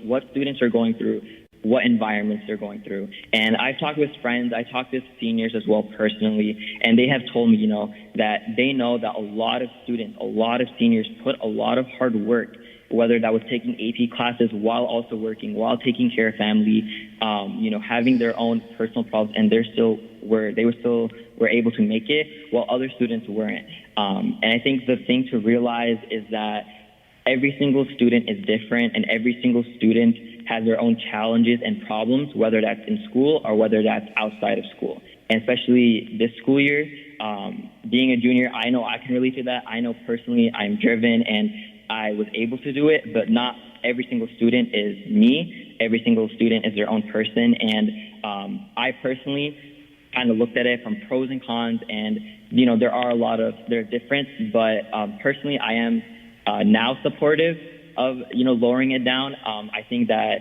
what students are going through, what environments they're going through. And I've talked with friends, I talked with seniors as well personally, and they have told me, that they know that a lot of students, a lot of seniors put a lot of hard work, whether that was taking AP classes while also working, while taking care of family, having their own personal problems, and they were able to make it while other students weren't. And I think the thing to realize is that every single student is different, and every single student has their own challenges and problems, whether that's in school or whether that's outside of school. And especially this school year, being a junior, I know I can relate to that. I know personally I'm driven and I was able to do it, but not every single student is me. Every single student is their own person. And I personally kind of looked at it from pros and cons, and, there are different, but personally I am now supportive of, lowering it down. I think that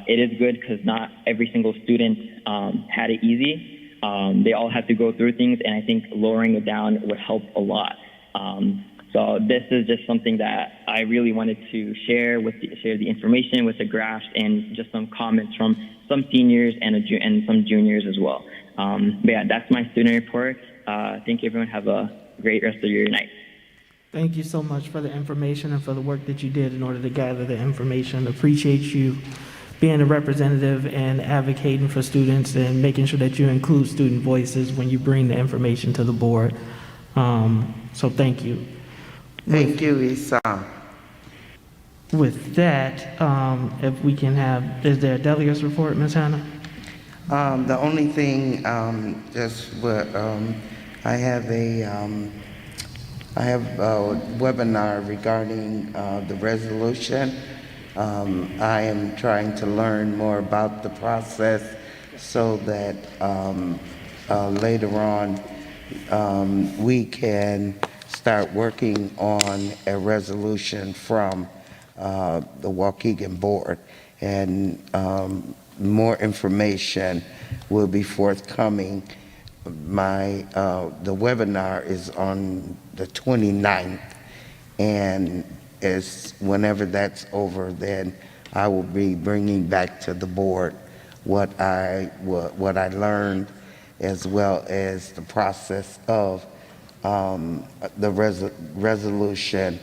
it is good because not every single student had it easy. They all had to go through things, and I think lowering it down would help a lot. So this is just something that I really wanted to share the information with the graphs and just some comments from some seniors and some juniors as well. But yeah, that's my student report. Thank you, everyone. Have a great rest of your night.
Thank you so much for the information and for the work that you did in order to gather the information. Appreciate you being a representative and advocating for students and making sure that you include student voices when you bring the information to the board. So thank you.
Thank you, Isam.
With that, if we can have, is there a delegate's report, Ms. Hannah?
The only thing, I have a webinar regarding the resolution. I am trying to learn more about the process so that later on we can start working on a resolution from the Waukegan Board, and more information will be forthcoming. The webinar is on the 29th, and whenever that's over, then I will be bringing back to the board what I learned, as well as the process of the resolution.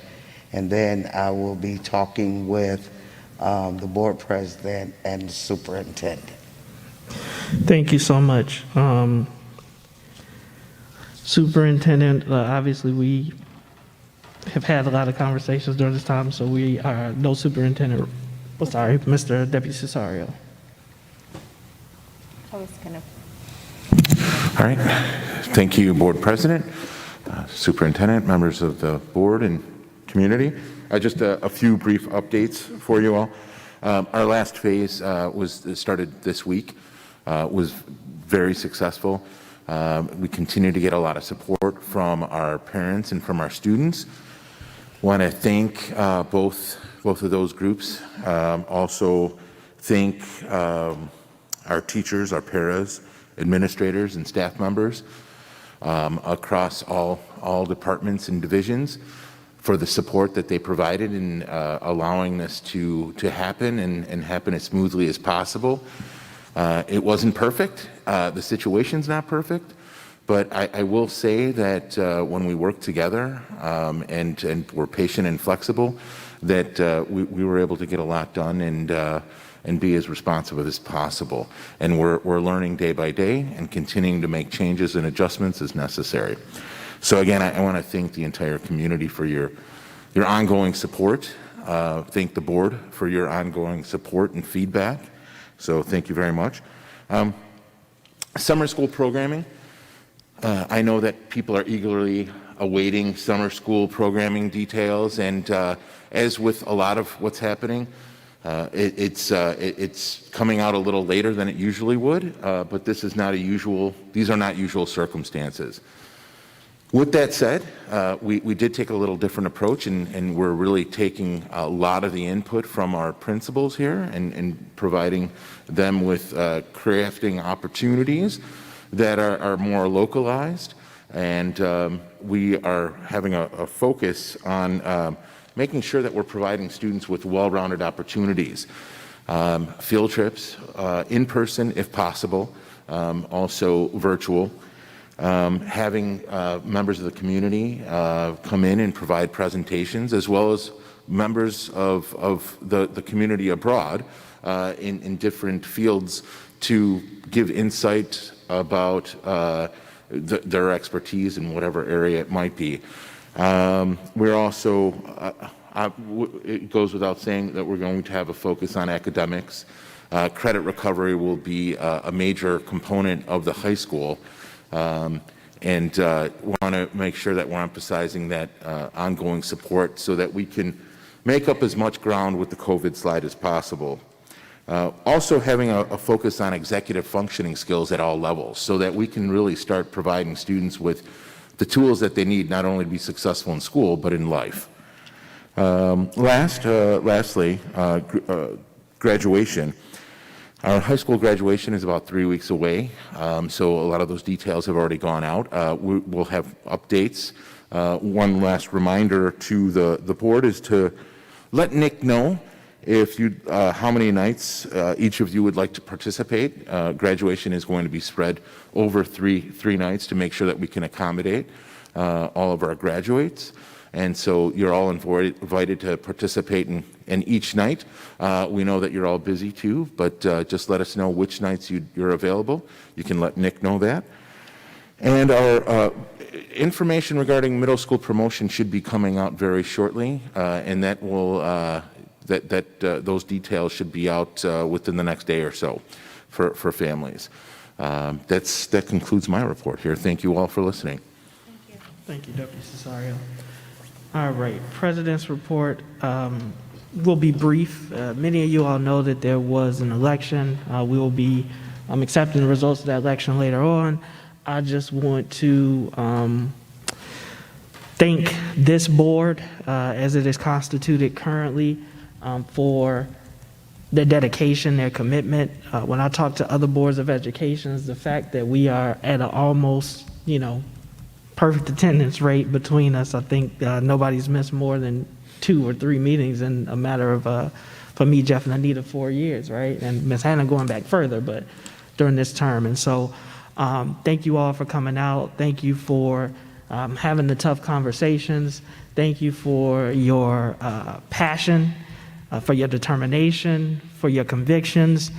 And then I will be talking with the board president and the superintendent.
Thank you so much. Superintendent, obviously we have had a lot of conversations during this time, so we are no superintendent. Oh, sorry, Mr. Deputy Cesario.
I was going to.
All right. Thank you, Board President, Superintendent, members of the board and community. Just a few brief updates for you all. Our last phase started this week, was very successful. We continue to get a lot of support from our parents and from our students. Want to thank both of those groups. Also thank our teachers, our paras, administrators, and staff members across all departments and divisions for the support that they provided in allowing this to happen and happen as smoothly as possible. It wasn't perfect. The situation's not perfect, but I will say that when we work together and we're patient and flexible, that we were able to get a lot done and be as responsive as possible. And we're learning day by day and continuing to make changes and adjustments as necessary. So again, I want to thank the entire community for your ongoing support. Thank the board for your ongoing support and feedback. So thank you very much. Summer school programming. I know that people are eagerly awaiting summer school programming details, and as with a lot of what's happening, it's coming out a little later than it usually would, but this is not these are not usual circumstances. With that said, we did take a little different approach, and we're really taking a lot of the input from our principals here and providing them with crafting opportunities that are more localized. And we are having a focus on making sure that we're providing students with well-rounded opportunities. Field trips, in person if possible, also virtual. Having members of the community come in and provide presentations, as well as members of the community abroad in different fields to give insight about their expertise in whatever area it might be. We're also, it goes without saying that we're going to have a focus on academics. Credit recovery will be a major component of the high school. And want to make sure that we're emphasizing that ongoing support so that we can make up as much ground with the COVID slide as possible. Also having a focus on executive functioning skills at all levels so that we can really start providing students with the tools that they need not only to be successful in school but in life. Lastly, graduation. Our high school graduation is about 3 weeks away, so a lot of those details have already gone out. We'll have updates. One last reminder to the board is to let Nick know if how many nights each of you would like to participate. Graduation is going to be spread over three nights to make sure that we can accommodate all of our graduates. And so you're all invited to participate in each night. We know that you're all busy too, but just let us know which nights you're available. You can let Nick know that. And our information regarding middle school promotion should be coming out very shortly, and that will those details should be out within the next day or so for families. That concludes my report here. Thank you all for listening.
Thank you, Deputy Cesario. All right, President's report will be brief. Many of you all know that there was an election. We will be accepting the results of that election later on. I just want to thank this board as it is constituted currently for their dedication, their commitment. When I talk to other boards of education, the fact that we are at an almost, perfect attendance rate between us. I think nobody's missed more than 2 or 3 meetings in a matter of, for me, Jeff and Anita, 4 years, right? And Ms. Hannah going back further, but during this term. And so thank you all for coming out. Thank you for having the tough conversations. Thank you for your passion, for your determination, for your convictions,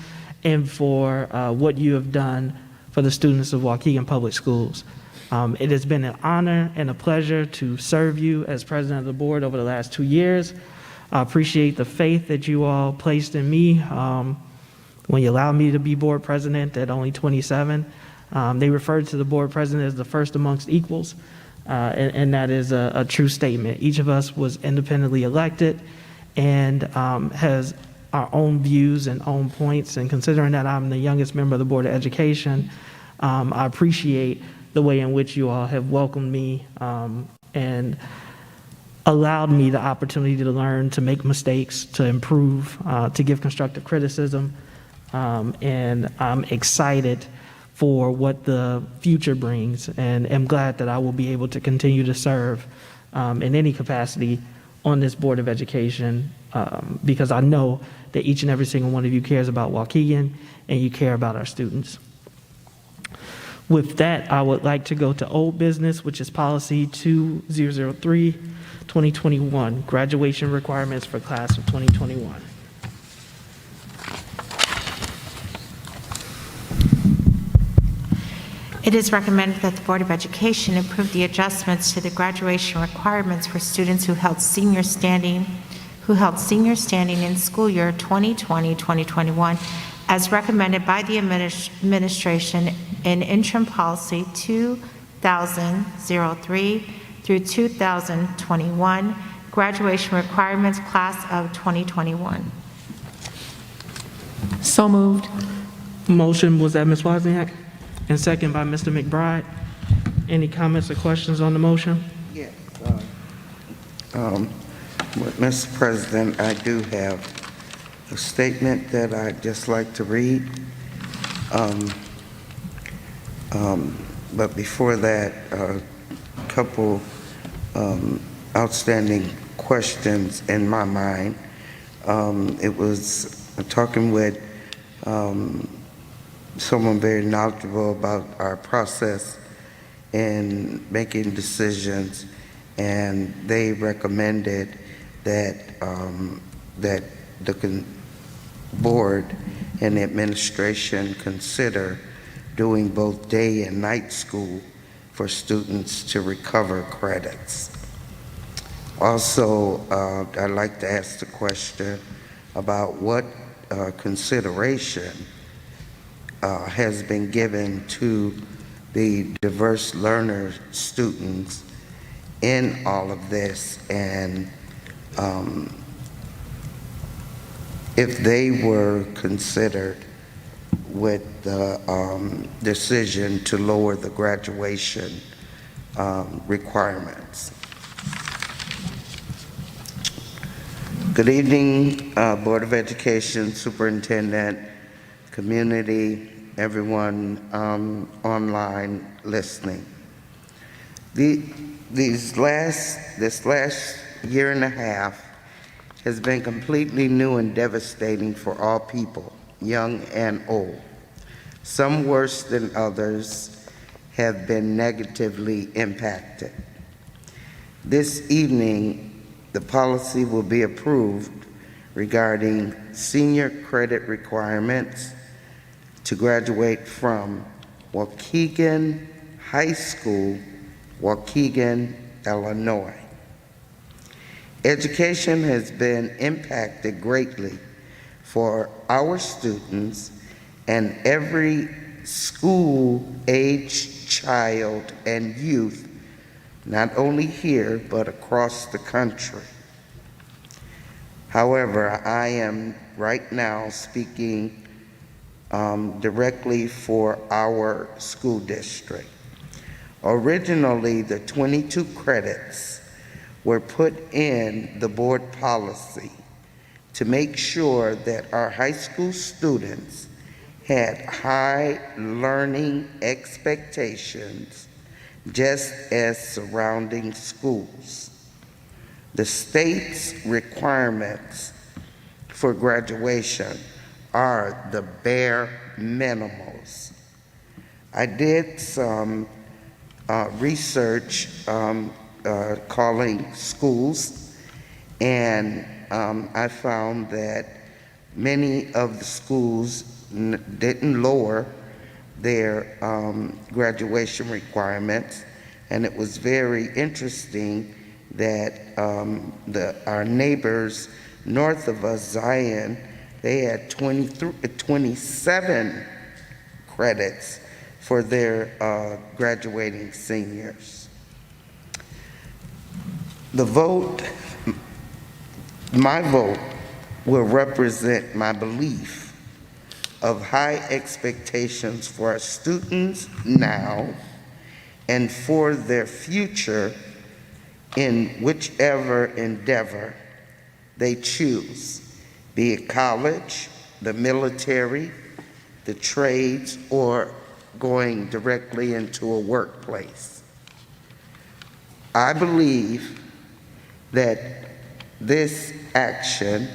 and for what you have done for the students of Waukegan Public Schools. It has been an honor and a pleasure to serve you as president of the board over the last 2 years. I appreciate the faith that you all placed in me when you allowed me to be board president at only 27. They referred to the board president as the first amongst equals, and that is a true statement. Each of us was independently elected and has our own views and own points, and considering that I'm the youngest member of the Board of Education, I appreciate the way in which you all have welcomed me and allowed me the opportunity to learn, to make mistakes, to improve, to give constructive criticism. And I'm excited for what the future brings, and am glad that I will be able to continue to serve in any capacity on this Board of Education, because I know that each and every single one of you cares about Waukegan and you care about our students. With that, I would like to go to old business, which is policy 2003, 2021, graduation requirements for class of 2021.
It is recommended that the Board of Education approve the adjustments to the graduation requirements for students who held senior standing in school year 2020-2021 as recommended by the administration in interim policy 2000-03 through 2021, graduation requirements class of 2021.
So moved.
Motion was that Ms. Wozniak? And second by Mr. McBride. Any comments or questions on the motion?
Yes. Mr. President, I do have a statement that I'd just like to read. But before that, a couple outstanding questions in my mind. It was talking with someone very knowledgeable about our process in making decisions, and they recommended that that the board and the administration consider doing both day and night school for students to recover credits. Also, I'd like to ask the question about what consideration has been given to the diverse learner students in all of this, and if they were considered with the decision to lower the graduation requirements. Good evening, Board of Education, Superintendent, community, everyone online listening. This last year and a half has been completely new and devastating for all people, young and old. Some worse than others have been negatively impacted. This evening, the policy will be approved regarding senior credit requirements to graduate from Waukegan High School, Waukegan, Illinois. Education has been impacted greatly for our students and every school-aged child and youth, not only here, but across the country. However, I am right now speaking directly for our school district. Originally, the 22 credits were put in the board policy to make sure that our high school students had high learning expectations just as surrounding schools. The state's requirements for graduation are the bare minimums. I did some research calling schools, and I found that many of the schools didn't lower their graduation requirements, and it was very interesting that our neighbors north of us, Zion, they had 27 credits for their graduating seniors. The vote, my vote, will represent my belief of high expectations for our students now and for their future in whichever endeavor they choose, be it college, the military, the trades, or going directly into a workplace. I believe that this action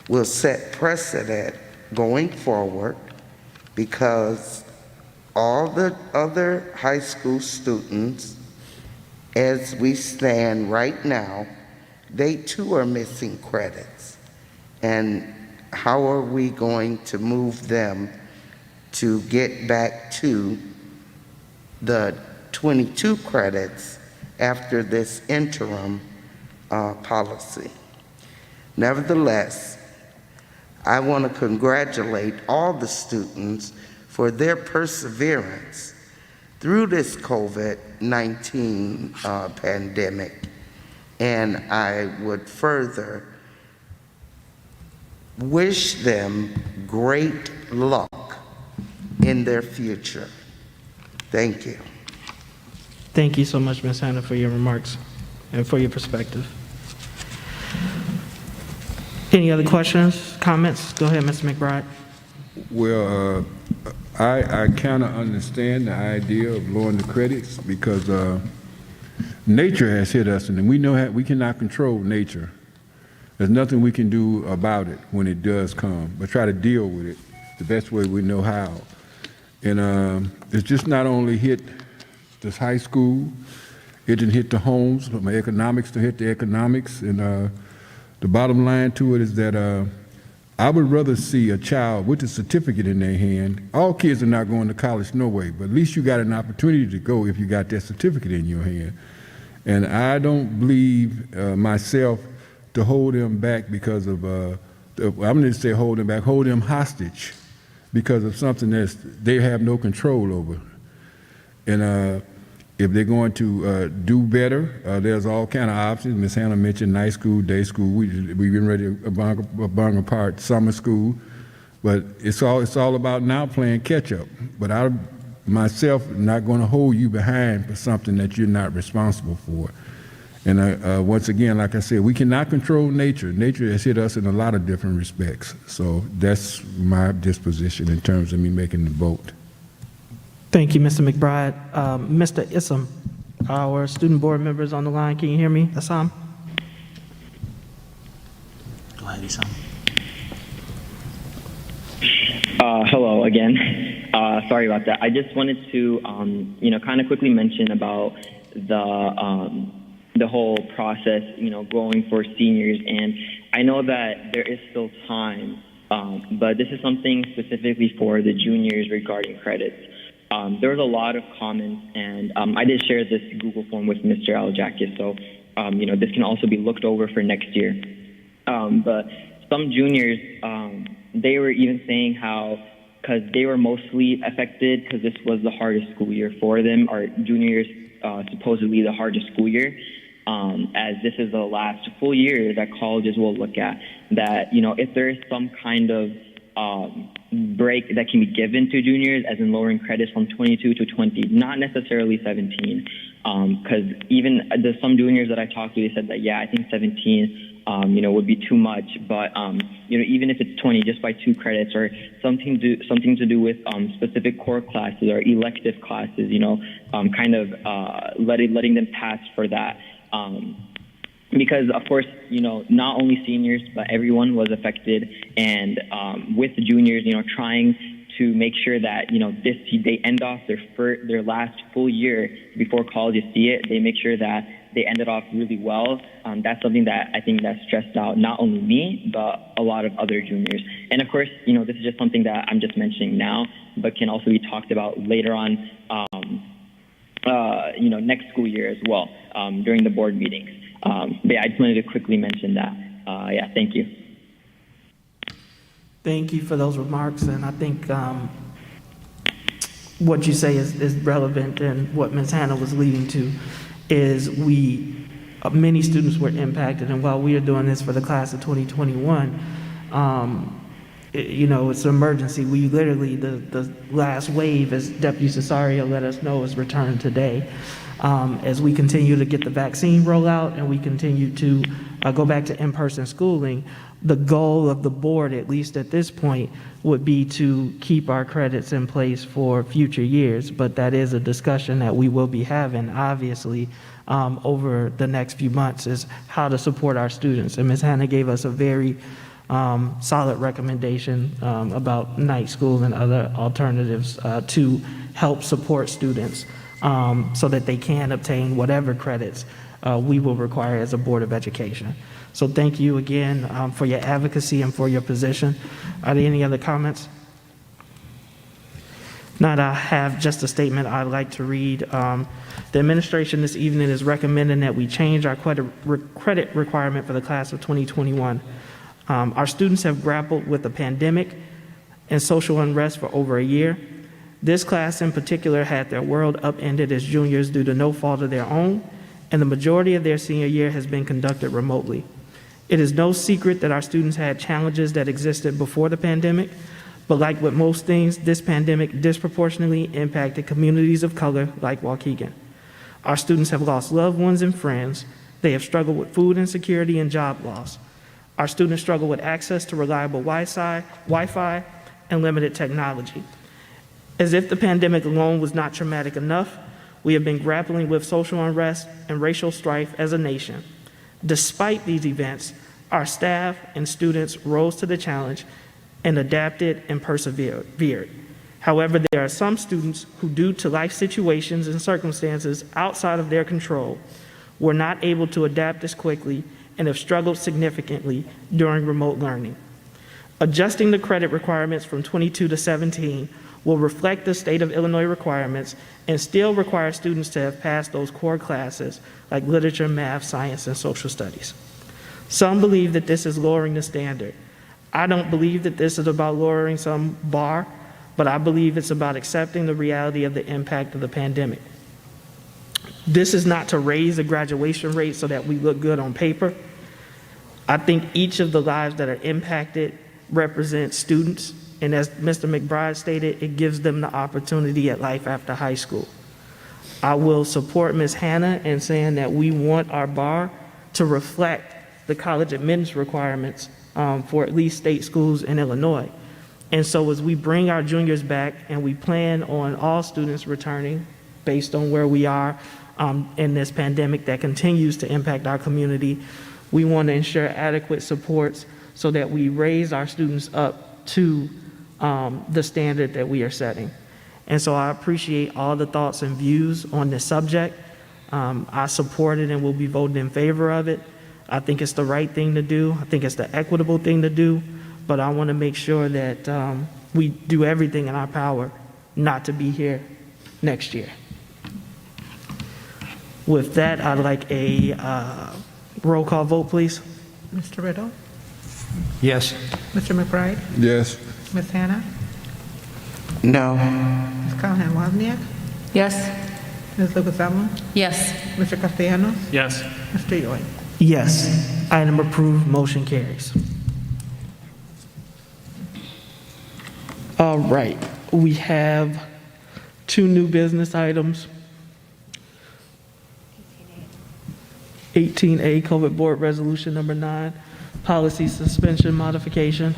will set precedent going forward because all the other high school students As we stand right now, they too are missing credits. And how are we going to move them to get back to the 22 credits after this interim policy? Nevertheless, I want to congratulate all the students for their perseverance through this COVID-19 pandemic, and I would further wish them great luck in their future. Thank you.
Thank you so much, Ms. Hannah, for your remarks and for your perspective. Any other questions, comments? Go ahead, Mr. McBride.
Well, I kind of understand the idea of lowering the credits because nature has hit us, and we know we cannot control nature. There's nothing we can do about it when it does come, but try to deal with it the best way we know how. And it's just not only hit this high school, it didn't hit the homes, from economics to hit the economics. And the bottom line to it is that I would rather see a child with a certificate in their hand. All kids are not going to college, no way, but at least you got an opportunity to go if you got that certificate in your hand. And I don't believe myself to hold them back because of, I'm going to say hold them back, hold them hostage because of something that they have no control over. And if they're going to do better, there's all kind of options. Ms. Hannah mentioned night school, day school. We've been ready to bung apart summer school, but it's all about now playing catch up. But I myself am not going to hold you behind for something that you're not responsible for. And once again, like I said, we cannot control nature. Nature has hit us in a lot of different respects. So that's my disposition in terms of me making the vote.
Thank you, Mr. McBride. Mr. Issam, our student board members on the line. Can you hear me, Issam?
Go ahead, Issam.
Hello again. Sorry about that. I just wanted to, kind of quickly mention about the whole process, going for seniors. And I know that there is still time, but this is something specifically for the juniors regarding credits. There was a lot of comments, and I did share this Google form with Mr. Aljakis, so this can also be looked over for next year. But some juniors, they were even saying how, because they were mostly affected because this was the hardest school year for them, or juniors supposedly the hardest school year, as this is the last full year that colleges will look at, that, if there is some kind of break that can be given to juniors, as in lowering credits from 22 to 20, not necessarily 17. Because even some juniors that I talked to, they said that, yeah, I think 17, would be too much. But, even if it's 20, just by 2 credits or something to do with specific core classes or elective classes, letting them pass for that. Because, of course, not only seniors, but everyone was affected. And with the juniors, trying to make sure that, they end off their last full year before colleges see it. They make sure that they end it off really well. That's something that I think that stressed out not only me, but a lot of other juniors. And, of course, this is just something that I'm just mentioning now, but can also be talked about later on, next school year as well, during the board meetings. But yeah, I just wanted to quickly mention that. Thank you.
Thank you for those remarks, and I think what you say is relevant, and what Ms. Hannah was leading to is many students were impacted, and while we are doing this for the class of 2021, it's an emergency. We literally, the last wave, as Deputy Cesario let us know, is returned today. As we continue to get the vaccine rollout and we continue to go back to in-person schooling, the goal of the board, at least at this point, would be to keep our credits in place for future years. But that is a discussion that we will be having, obviously, over the next few months, is how to support our students. And Ms. Hannah gave us a very solid recommendation about night school and other alternatives to help support students. so that they can obtain whatever credits we will require as a Board of Education. So thank you again for your advocacy and for your position. Are there any other comments? Not, I have just a statement I'd like to read. The administration this evening is recommending that we change our credit requirement for the class of 2021. Our students have grappled with the pandemic and social unrest for over a year. This class in particular had their world upended as juniors due to no fault of their own, and the majority of their senior year has been conducted remotely. It is no secret that our students had challenges that existed before the pandemic, but like with most things, this pandemic disproportionately impacted communities of color like Waukegan. Our students have lost loved ones and friends. They have struggled with food insecurity and job loss. Our students struggle with access to reliable Wi-Fi and limited technology. As if the pandemic alone was not traumatic enough, we have been grappling with social unrest and racial strife as a nation. Despite these events, our staff and students rose to the challenge and adapted and persevered. However, there are some students who, due to life situations and circumstances outside of their control, were not able to adapt as quickly and have struggled significantly during remote learning. Adjusting the credit requirements from 22 to 17 will reflect the state of Illinois requirements and still require students to have passed those core classes like literature, math, science, and social studies. Some believe that this is lowering the standard. I don't believe that this is about lowering some bar, but I believe it's about accepting the reality of the impact of the pandemic. This is not to raise the graduation rate so that we look good on paper. I think each of the lives that are impacted represent students, and as Mr. McBride stated, it gives them the opportunity at life after high school. I will support Ms. Hannah in saying that we want our bar to reflect the college admittance requirements for at least state schools in Illinois. And so as we bring our juniors back and we plan on all students returning based on where we are in this pandemic that continues to impact our community, we want to ensure adequate supports so that we raise our students up to the standard that we are setting. And so I appreciate all the thoughts and views on this subject. I support it and will be voting in favor of it. I think it's the right thing to do. I think it's the equitable thing to do, but I want to make sure that we do everything in our power not to be here next year. With that, I'd like a roll call vote, please.
Mr. Riddle?
Yes.
Mr. McBride?
Yes.
Ms. Hannah?
No.
Ms. Callahan Wozniak?
Yes.
Ms. Lukasamo?
Yes.
Mr. Castellanos?
Yes.
Mr. Ewing?
Yes. Item approved, motion carries. All right, we have 2 new business items. 18A, COVID Board Resolution Number 9, Policy Suspension Modification.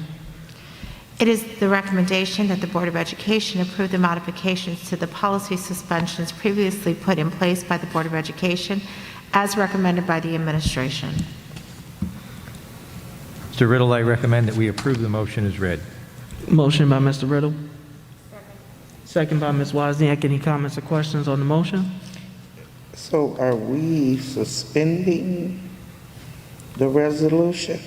It is the recommendation that the Board of Education approve the modifications to the policy suspensions previously put in place by the Board of Education as recommended by the administration.
Mr. Riddle, I recommend that we approve the motion as read.
Motion by Mr. Riddle. Second by Ms. Wozniak. Any comments or questions on the motion?
So are we suspending the resolution?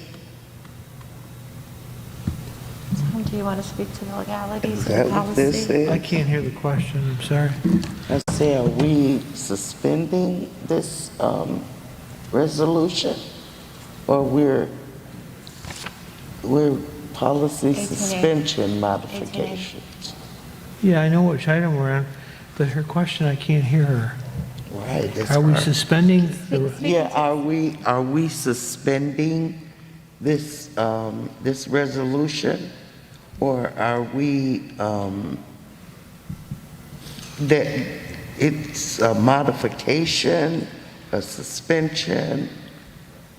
Do you want to speak to the legalities
Is
of
that
the
what this
policy?
is?
I can't hear the question, I'm sorry.
I say, are we suspending this resolution? Or we're policy
18A.
suspension modifications?
Yeah, I know which item we're on, but her question, I can't hear her.
Right. that's
Are we
hard.
suspending?
Yeah, are we suspending this, this resolution? Or are we, that it's a modification, a suspension?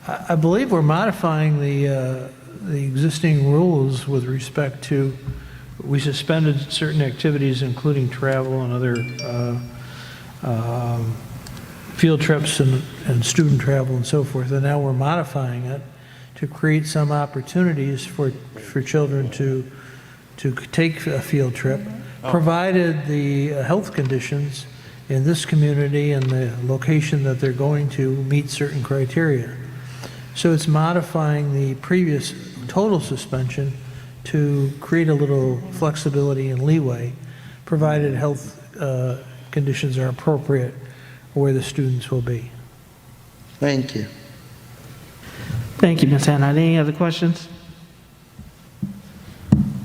I believe we're modifying the existing rules with respect to, we suspended certain activities, including travel and other field trips and student travel and so forth, and now we're modifying it to create some opportunities for children to take a field trip, provided the health conditions in this community and the location that they're going to meet certain criteria. So it's modifying the previous total suspension to create a little flexibility and leeway, provided health conditions are appropriate where the students will be.
Thank you.
Thank you, Ms. Hannah. Any other questions?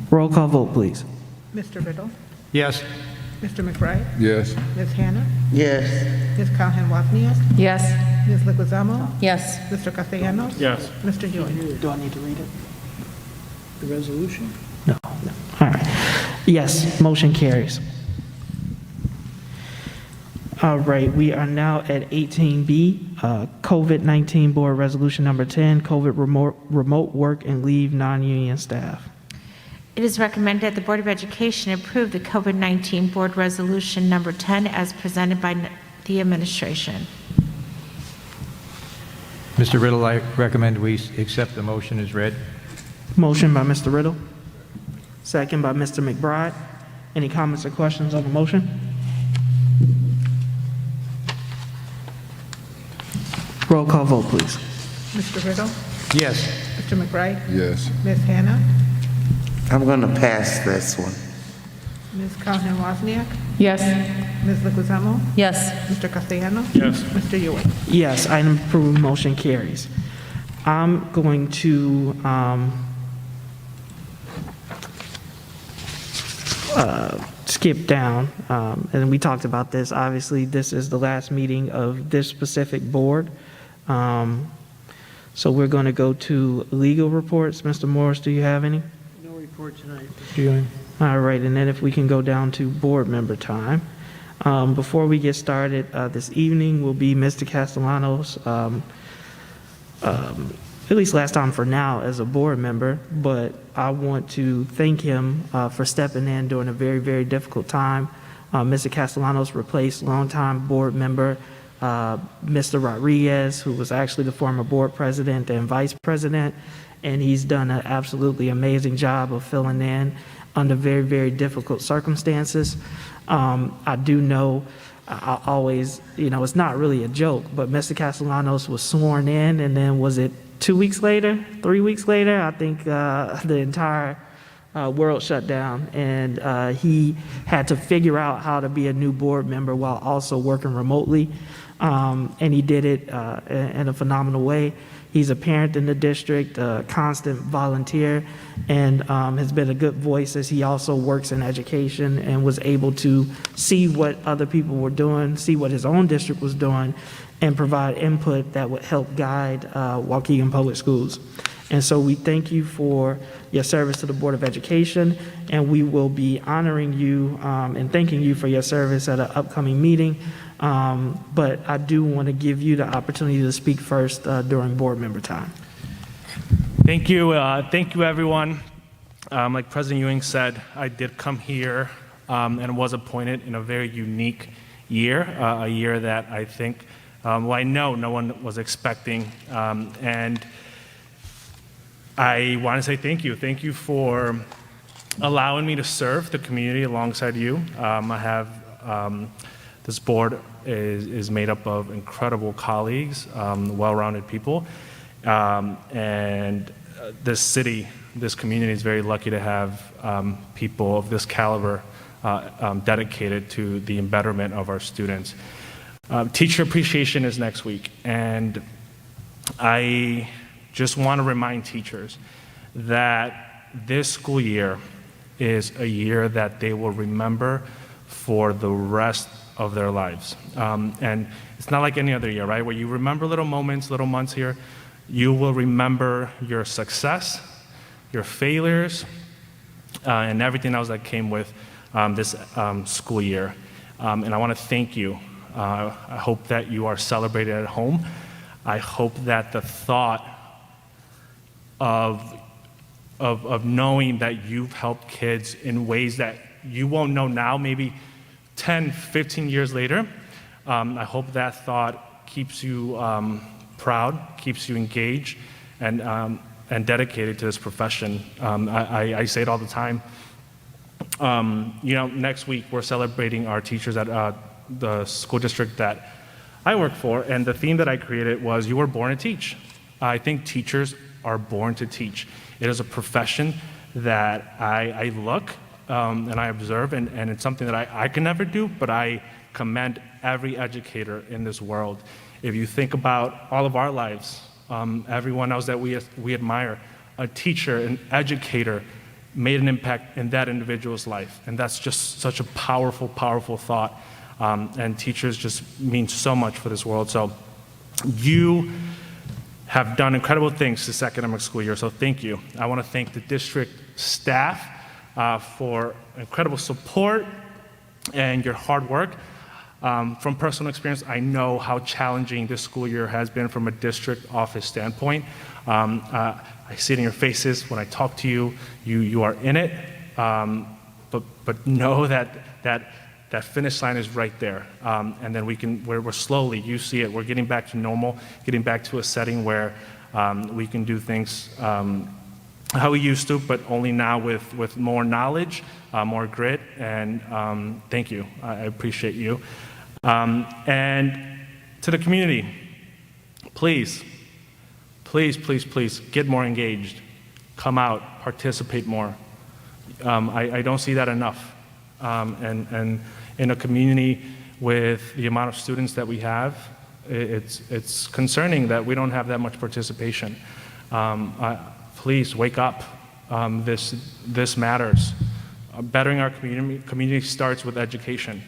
Roll call vote, please.
Mr. Riddle,
Yes.
Mr. McBride,
Yes.
Ms. Hannah,
Yes.
Ms. Callahan Wozniak,
Yes.
Ms. Leguizamo,
Yes.
Mr. Castellanos,
Yes.
Mr. Ewing.
Do I need to read it? The resolution? No. All right. Yes, motion carries. All right, we are now at 18B, COVID-19 Board Resolution Number 10, COVID remote work and leave non-union staff.
It is recommended that the Board of Education approve the COVID-19 Board Resolution Number 10 as presented by the administration.
Mr. Riddle, I recommend we accept the motion as read.
Motion by Mr. Riddle, second by Mr. McBride. Any comments or questions on the motion? Roll call vote, please.
Mr. Riddle,
Yes.
Mr. McBride,
Yes.
Ms. Hannah,
I'm going to pass this one.
Ms. Callahan Wozniak,
Yes.
Ms. Leguizamo,
Yes.
Mr. Castellanos,
Yes.
Mr. Ewing.
Yes, item approved, motion carries. I'm going to skip down, and we talked about this. Obviously, this is the last meeting of this specific board. So we're going to go to legal reports. Mr. Morris, do you have any?
No report tonight. Mr. Ewing.
All right, and then if we can go down to board member time. Before we get started, this evening will be Mr. Castellanos, at least last time for now as a board member, but I want to thank him for stepping in during a very, very difficult time. Mr. Castellanos replaced longtime board member Mr. Rodriguez, who was actually the former board president and vice president, and he's done an absolutely amazing job of filling in under very, very difficult circumstances. I do know, I always, it's not really a joke, but Mr. Castellanos was sworn in, and then was it 2 weeks later, 3 weeks later, I think the entire world shut down, and he had to figure out how to be a new board member while also working remotely, and he did it in a phenomenal way. He's a parent in the district, a constant volunteer, and has been a good voice as he also works in education and was able to see what other people were doing, see what his own district was doing, and provide input that would help guide Waukegan Public Schools. And so we thank you for your service to the Board of Education, and we will be honoring you and thanking you for your service at an upcoming meeting. But I do want to give you the opportunity to speak first during board member time.
Thank you, everyone. Like President Ewing said, I did come here and was appointed in a very unique year, a year that I think, I know no one was expecting, and I want to say thank you. Thank you for allowing me to serve the community alongside you. I have this board is made up of incredible colleagues, well-rounded people, and this city, this community is very lucky to have people of this caliber dedicated to the betterment of our students. Teacher appreciation is next week, and I just want to remind teachers that this school year is a year that they will remember for the rest of their lives. And it's not like any other year, right? Where you remember little moments, little months here. You will remember your success, your failures, and everything else that came with this school year. And I want to thank you. I hope that you are celebrated at home. I hope that the thought of knowing that you've helped kids in ways that you won't know now, maybe 10, 15 years later, I hope that thought keeps you proud, keeps you engaged, and dedicated to this profession. I say it all the time. Next week we're celebrating our teachers at the school district that I work for, and the theme that I created was "You were born to teach." I think teachers are born to teach. It is a profession that I look and I observe, and it's something that I can never do, but I commend every educator in this world. If you think about all of our lives, everyone else that we admire, a teacher, an educator made an impact in that individual's life. And that's just such a powerful, powerful thought. And teachers just mean so much for this world. So you have done incredible things this academic school year, so thank you. I want to thank the district staff for incredible support and your hard work. From personal experience, I know how challenging this school year has been from a district office standpoint. I see it in your faces when I talk to you. You are in it, but know that finish line is right there. And then we're slowly, you see it, we're getting back to normal, getting back to a setting where we can do things how we used to, but only now with more knowledge, more grit, and thank you. I appreciate you. And to the community, please get more engaged. Come out, participate more. I don't see that enough. And in a community with the amount of students that we have, it's concerning that we don't have that much participation. Please wake up. This matters. Bettering our community starts with education.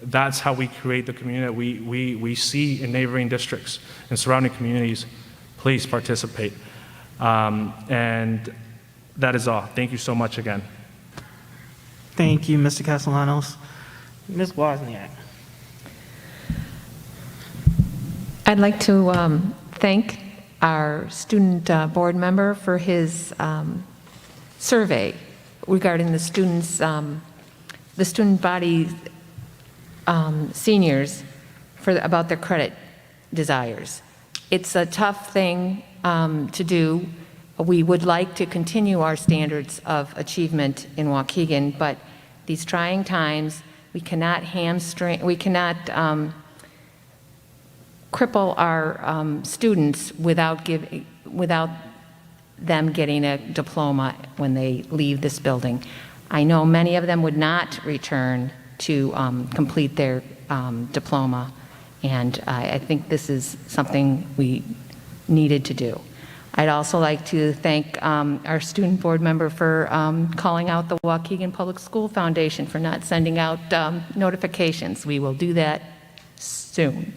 That's how we create the community that we see in neighboring districts and surrounding communities. Please participate. And that is all. Thank you so much again.
Thank you, Mr. Castellanos. Ms. Wozniak.
I'd like to thank our student board member for his survey regarding the students, the student body seniors about their credit desires. It's a tough thing to do. We would like to continue our standards of achievement in Waukegan, but these trying times, we cannot cripple our students without them getting a diploma when they leave this building. I know many of them would not return to complete their diploma, and I think this is something we needed to do. I'd also like to thank our student board member for calling out the Waukegan Public School Foundation for not sending out notifications. We will do that soon.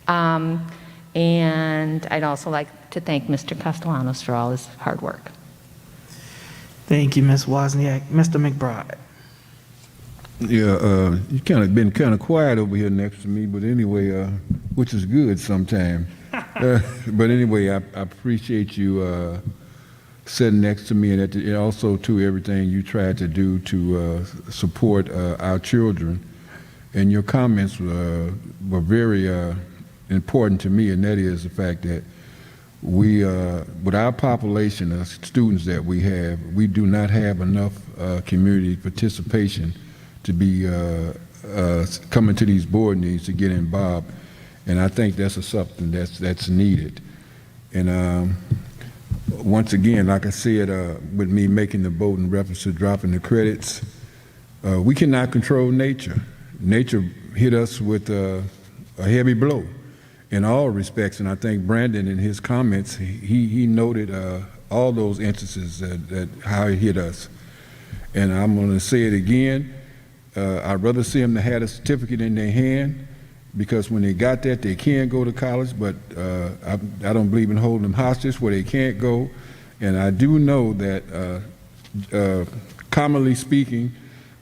And I'd also like to thank Mr. Castellanos for all his hard work.
Thank you, Ms. Wozniak. Mr. McBride.
Yeah, you been kind of quiet over here next to me, but anyway, which is good sometimes. But anyway, I appreciate you sitting next to me, and also to everything you tried to do to support our children. And your comments were very important to me, and that is the fact that we, with our population of students that we have, we do not have enough community participation to be coming to these board meetings to get involved. And I think that's something that's needed. And once again, like I said, with me making the vote in reference to dropping the credits, we cannot control nature. Nature hit us with a heavy blow in all respects. And I think Brandon, in his comments, he noted all those instances that how it hit us. And I'm going to say it again. I'd rather see them to have a certificate in their hand, because when they got that, they can go to college, but I don't believe in holding them hostage where they can't go. And I do know that, commonly speaking,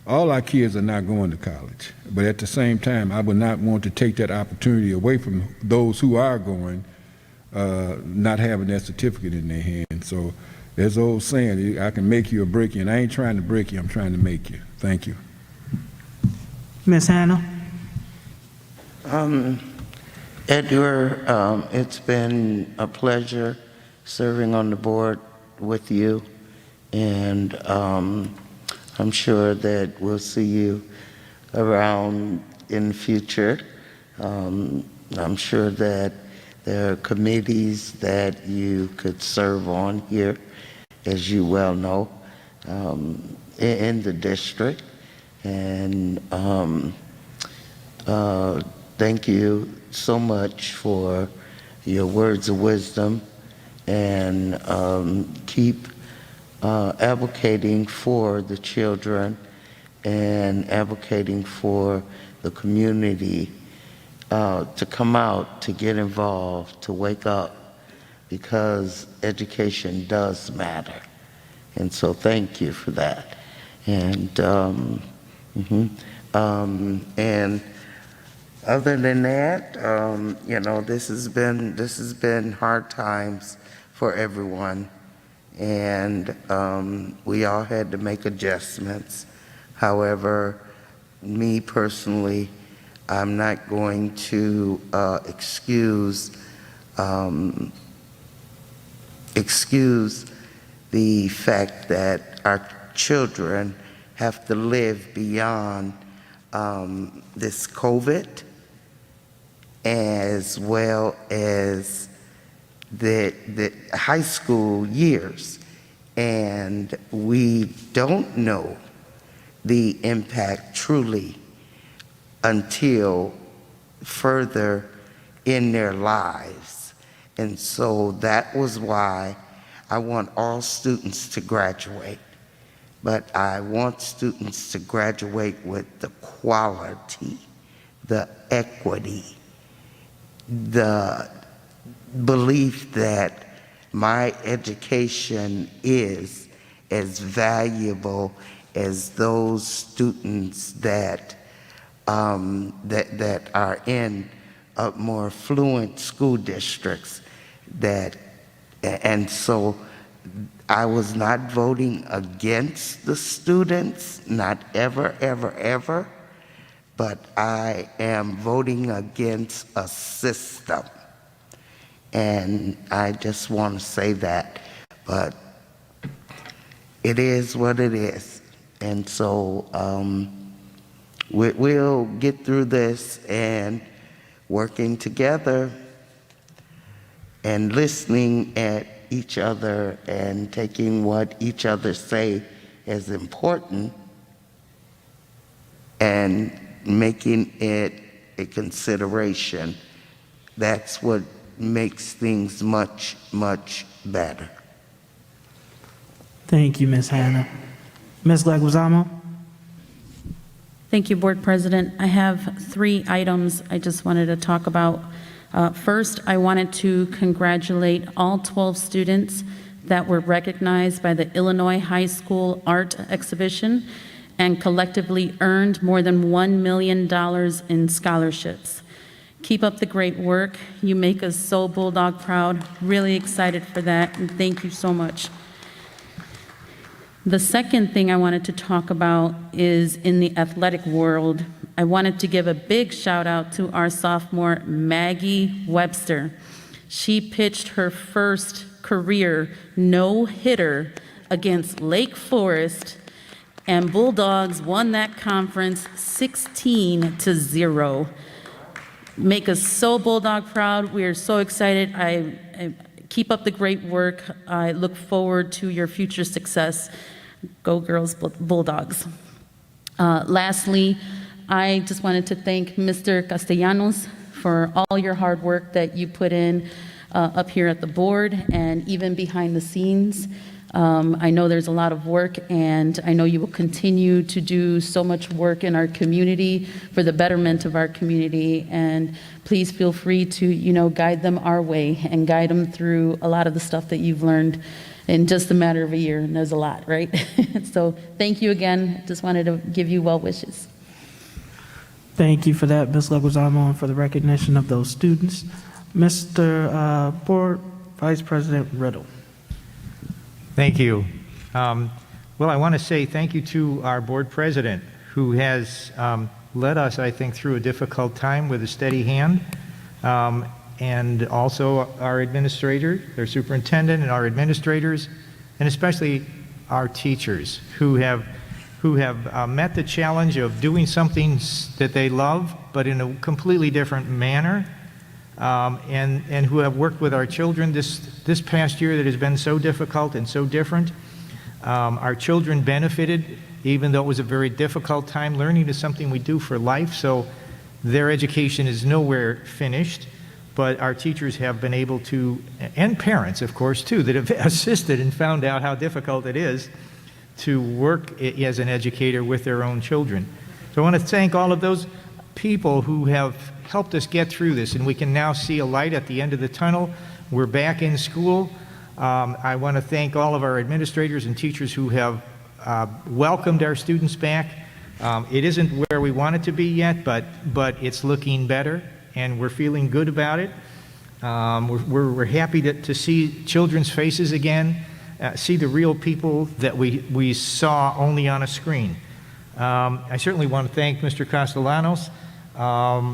all our kids are not going to college. But at the same time, I would not want to take that opportunity away from those who are going, not having that certificate in their hand. So there's an old saying, I can make you or break you, and I ain't trying to break you, I'm trying to make you. Thank you.
Ms. Hannah.
Edgar, it's been a pleasure serving on the board with you, and I'm sure that we'll see you around in the future. I'm sure that there are committees that you could serve on here, as you well know, in the district. And thank you so much for your words of wisdom, and keep advocating for the children and advocating for the community to come out, to get involved, to wake up, because education does matter. And so thank you for that. And and other than that, you know, this has been hard times for everyone, and we all had to make adjustments. However, me personally, I'm not going to excuse the fact that our children have to live beyond this COVID, as well as the high school years. And we don't know the impact truly until further in their lives. And so that was why I want all students to graduate. But I want students to graduate with the quality, the equity, the belief that my education is as valuable as those students that that are in more affluent school districts. And so I was not voting against the students, not ever, ever, ever, but I am voting against a system. And I just want to say that, but it is what it is. And so we'll get through this, and working together and listening at each other and taking what each other say as important and making it a consideration. That's what makes things much, much better.
Thank you, Ms. Hannah. Ms. Leguizamo?
Thank you, Board President. I have 3 items I just wanted to talk about. First, I wanted to congratulate all 12 students that were recognized by the Illinois High School Art Exhibition and collectively earned more than $1 million in scholarships. Keep up the great work. You make us so Bulldog proud. Really excited for that, and thank you so much. The second thing I wanted to talk about is in the athletic world. I wanted to give a big shout out to our sophomore, Maggie Webster. She pitched her first career no-hitter against Lake Forest, and Bulldogs won that conference 16-0. Make us so Bulldog proud. We are so excited. I keep up the great work. I look forward to your future success. Go Girls Bulldogs. Lastly, I just wanted to thank Mr. Castellanos for all your hard work that you put in up here at the board and even behind the scenes. I know there's a lot of work, and I know you will continue to do so much work in our community for the betterment of our community. And please feel free to, guide them our way and guide them through a lot of the stuff that you've learned in just a matter of a year. And there's a lot, right? So thank you again. Just wanted to give you well wishes.
Thank you for that, Ms. Leguizamo, and for the recognition of those students. Mr. Board Vice President Riddle.
Thank you. Well, I want to say thank you to our board president, who has led us, I think, through a difficult time with a steady hand, and also our administrator, their superintendent, and our administrators, and especially our teachers, who have who have met the challenge of doing something that they love, but in a completely different manner, and who have worked with our children this past year that has been so difficult and so different. Our children benefited, even though it was a very difficult time. Learning is something we do for life, so their education is nowhere finished, but our teachers have been able to, and parents, of course, too, that have assisted and found out how difficult it is to work as an educator with their own children. So I want to thank all of those people who have helped us get through this, and we can now see a light at the end of the tunnel. We're back in school. I want to thank all of our administrators and teachers who have welcomed our students back. It isn't where we want it to be yet, but it's looking better, and we're feeling good about it. We're happy to see children's faces again, see the real people that we saw only on a screen. I certainly want to thank Mr. Castellanos.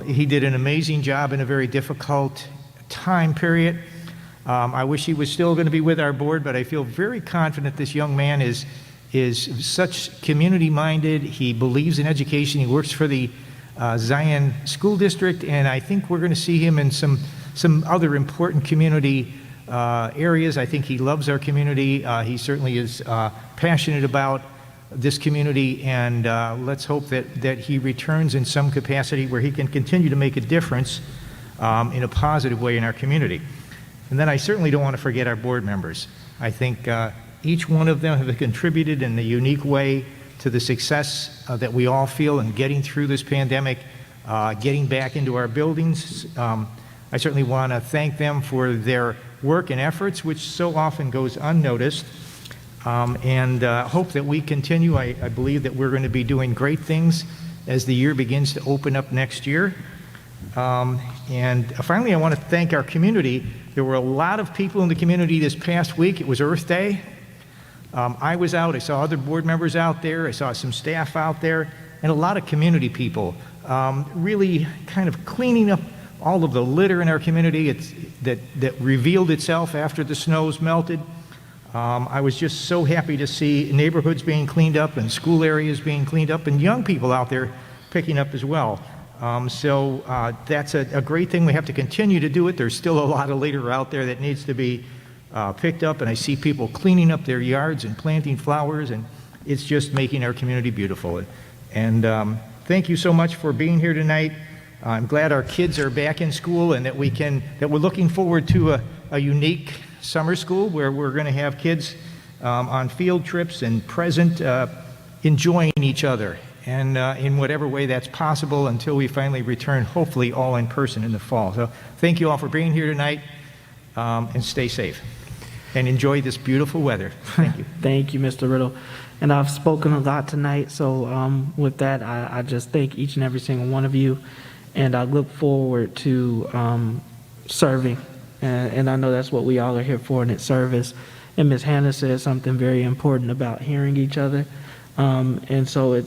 He did an amazing job in a very difficult time period. I wish he was still going to be with our board, but I feel very confident this young man is such community-minded. He believes in education. He works for the Zion School District, and I think we're going to see him in some other important community areas. I think he loves our community. He certainly is passionate about this community, and let's hope that he returns in some capacity where he can continue to make a difference in a positive way in our community. And then I certainly don't want to forget our board members. I think each one of them have contributed in a unique way to the success that we all feel in getting through this pandemic, getting back into our buildings. I certainly want to thank them for their work and efforts, which so often goes unnoticed, and hope that we continue. I believe that we're going to be doing great things as the year begins to open up next year. And finally, I want to thank our community. There were a lot of people in the community this past week. It was Earth Day. I was out. I saw other board members out there. I saw some staff out there, and a lot of community people really kind of cleaning up all of the litter in our community that revealed itself after the snows melted. I was just so happy to see neighborhoods being cleaned up and school areas being cleaned up and young people out there picking up as well. So that's a great thing. We have to continue to do it. There's still a lot of litter out there that needs to be picked up, and I see people cleaning up their yards and planting flowers, and it's just making our community beautiful. And thank you so much for being here tonight. I'm glad our kids are back in school, and that we're looking forward to a unique summer school where we're going to have kids on field trips and present, enjoying each other, and in whatever way that's possible until we finally return, hopefully all in person in the fall. So thank you all for being here tonight, and stay safe and enjoy this beautiful weather. Thank you.
Thank you, Mr. Riddle. And I've spoken a lot tonight, so with that, I just thank each and every single one of you, and I look forward to serving. And I know that's what we all are here for, and it's service. And Ms. Hannah said something very important about hearing each other. And so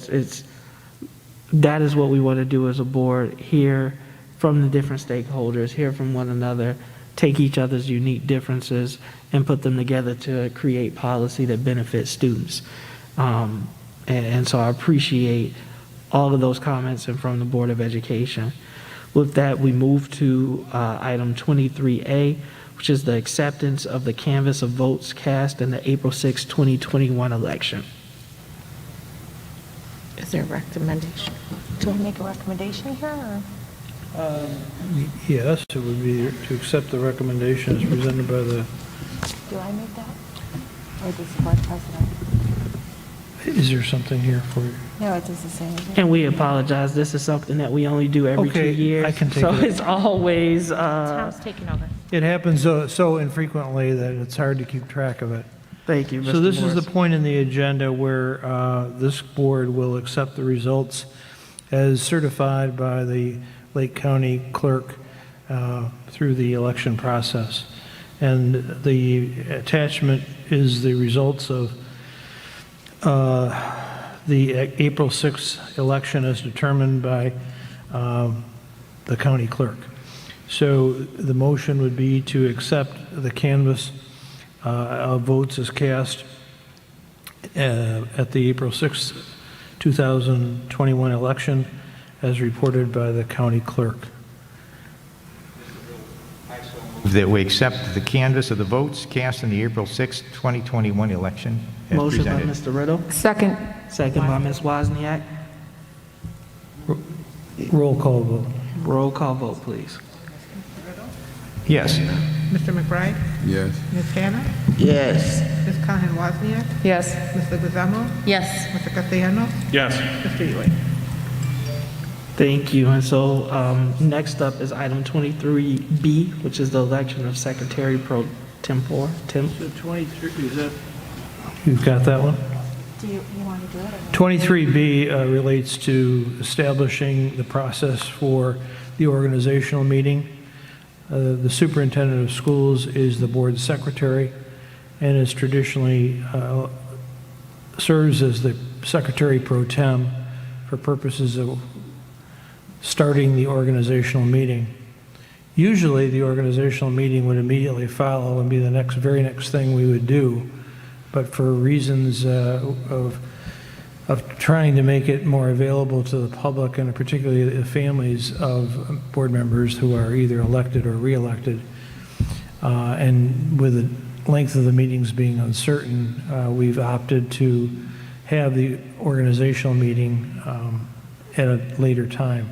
that is what we want to do as a board, hear from the different stakeholders, hear from one another, take each other's unique differences and put them together to create policy that benefits students. And so I appreciate all of those comments and from the Board of Education. With that, we move to item 23A, which is the acceptance of the canvass of votes cast in the April 6, 2021 election.
Is there a recommendation? Do I make a recommendation here, or?
Yes, it would be to accept the recommendation as presented by the...
Do I make that? Or does the board president?
Is there something here for you?
No, it does the same.
And we apologize. This is something that we only do every 2 years.
I can take
so
it.
it's always...
Tom's taking over.
It happens so infrequently that it's hard to keep track of it.
Thank you, Mr.
So this
Morris.
is the point in the agenda where this board will accept the results as certified by the Lake County clerk through the election process. And the attachment is the results of the April 6th election as determined by the county clerk. So the motion would be to accept the canvass of votes as cast at the April 6th 2021 election as reported by the county clerk.
That we accept the canvass of the votes cast in the April 6, 2021 election as
Motion by
presented.
Mr. Riddle.
Second.
Second by Ms. Wozniak.
Roll call vote.
Roll call vote, please.
Yes.
Mr. McBride?
Yes.
Ms. Hannah?
Yes.
Ms. Cohen Wozniak?
Yes.
Ms. Leguizamo?
Yes.
Mr. Castellanos?
Yes.
Mr. Ewing?
Thank you. And so next up is item 23B, which is the election of Secretary Pro Tempore. Tim?
23, is that? You've got that one?
Do you want to do it?
23B relates to establishing the process for the organizational meeting. The superintendent of schools is the board secretary and is traditionally serves as the secretary pro tem for purposes of starting the organizational meeting. Usually the organizational meeting would immediately follow and be the very next thing we would do, but for reasons of trying to make it more available to the public and particularly the families of board members who are either elected or re-elected, and with the length of the meetings being uncertain, we've opted to have the organizational meeting at a later time.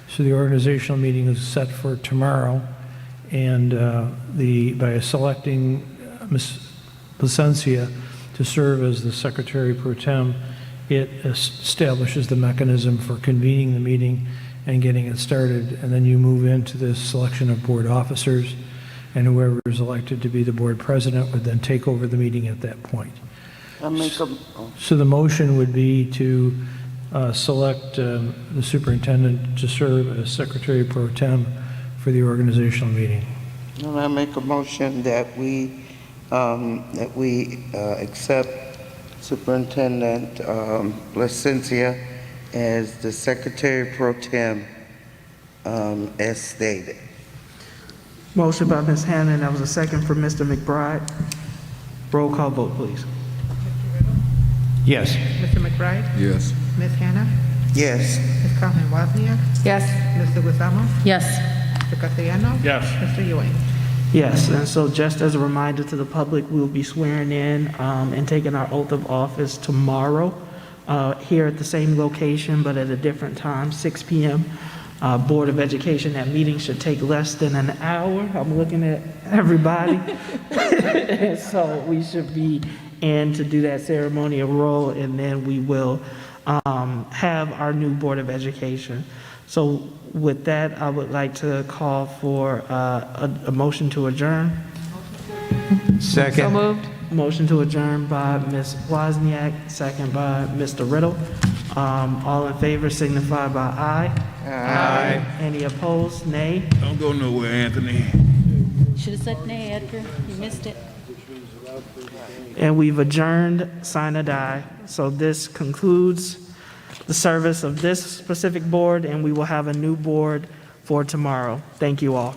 So the organizational meeting is set for tomorrow, and by selecting Ms. Placencia to serve as the Secretary Pro Tem, it establishes the mechanism for convening the meeting and getting it started, and then you move into this selection of board officers, and whoever is elected to be the board president would then take over the meeting at that point. So the motion would be to select the superintendent to serve as Secretary Pro Tem for the organizational meeting.
And I make a motion that we accept Superintendent Placencia as the Secretary Pro Tem as stated.
Motion by Ms. Hannah, and that was a second for Mr. McBride. Roll call vote, please.
Yes.
Mr. McBride?
Yes.
Ms. Hannah?
Yes.
Ms. Cohen Wozniak?
Yes.
Ms. Leguizamo?
Yes.
Mr. Castellanos?
Yes.
Mr. Ewing?
Yes, and so just as a reminder to the public, we'll be swearing in and taking our oath of office tomorrow here at the same location, but at a different time, 6 p.m. Board of Education, that meeting should take less than an hour. I'm looking at everybody. And so we should be in to do that ceremonial role, and then we will have our new Board of Education. So with that, I would like to call for a motion to adjourn.
Second.
So moved.
Motion to adjourn by Ms. Wozniak, second by Mr. Riddle. All in favor signify by aye.
Aye.
Any opposed, nay?
Don't go nowhere, Anthony.
Should have said nay, Edgar. You missed it.
And we've adjourned, sine die. So this concludes the service of this specific board, and we will have a new board for tomorrow. Thank you all.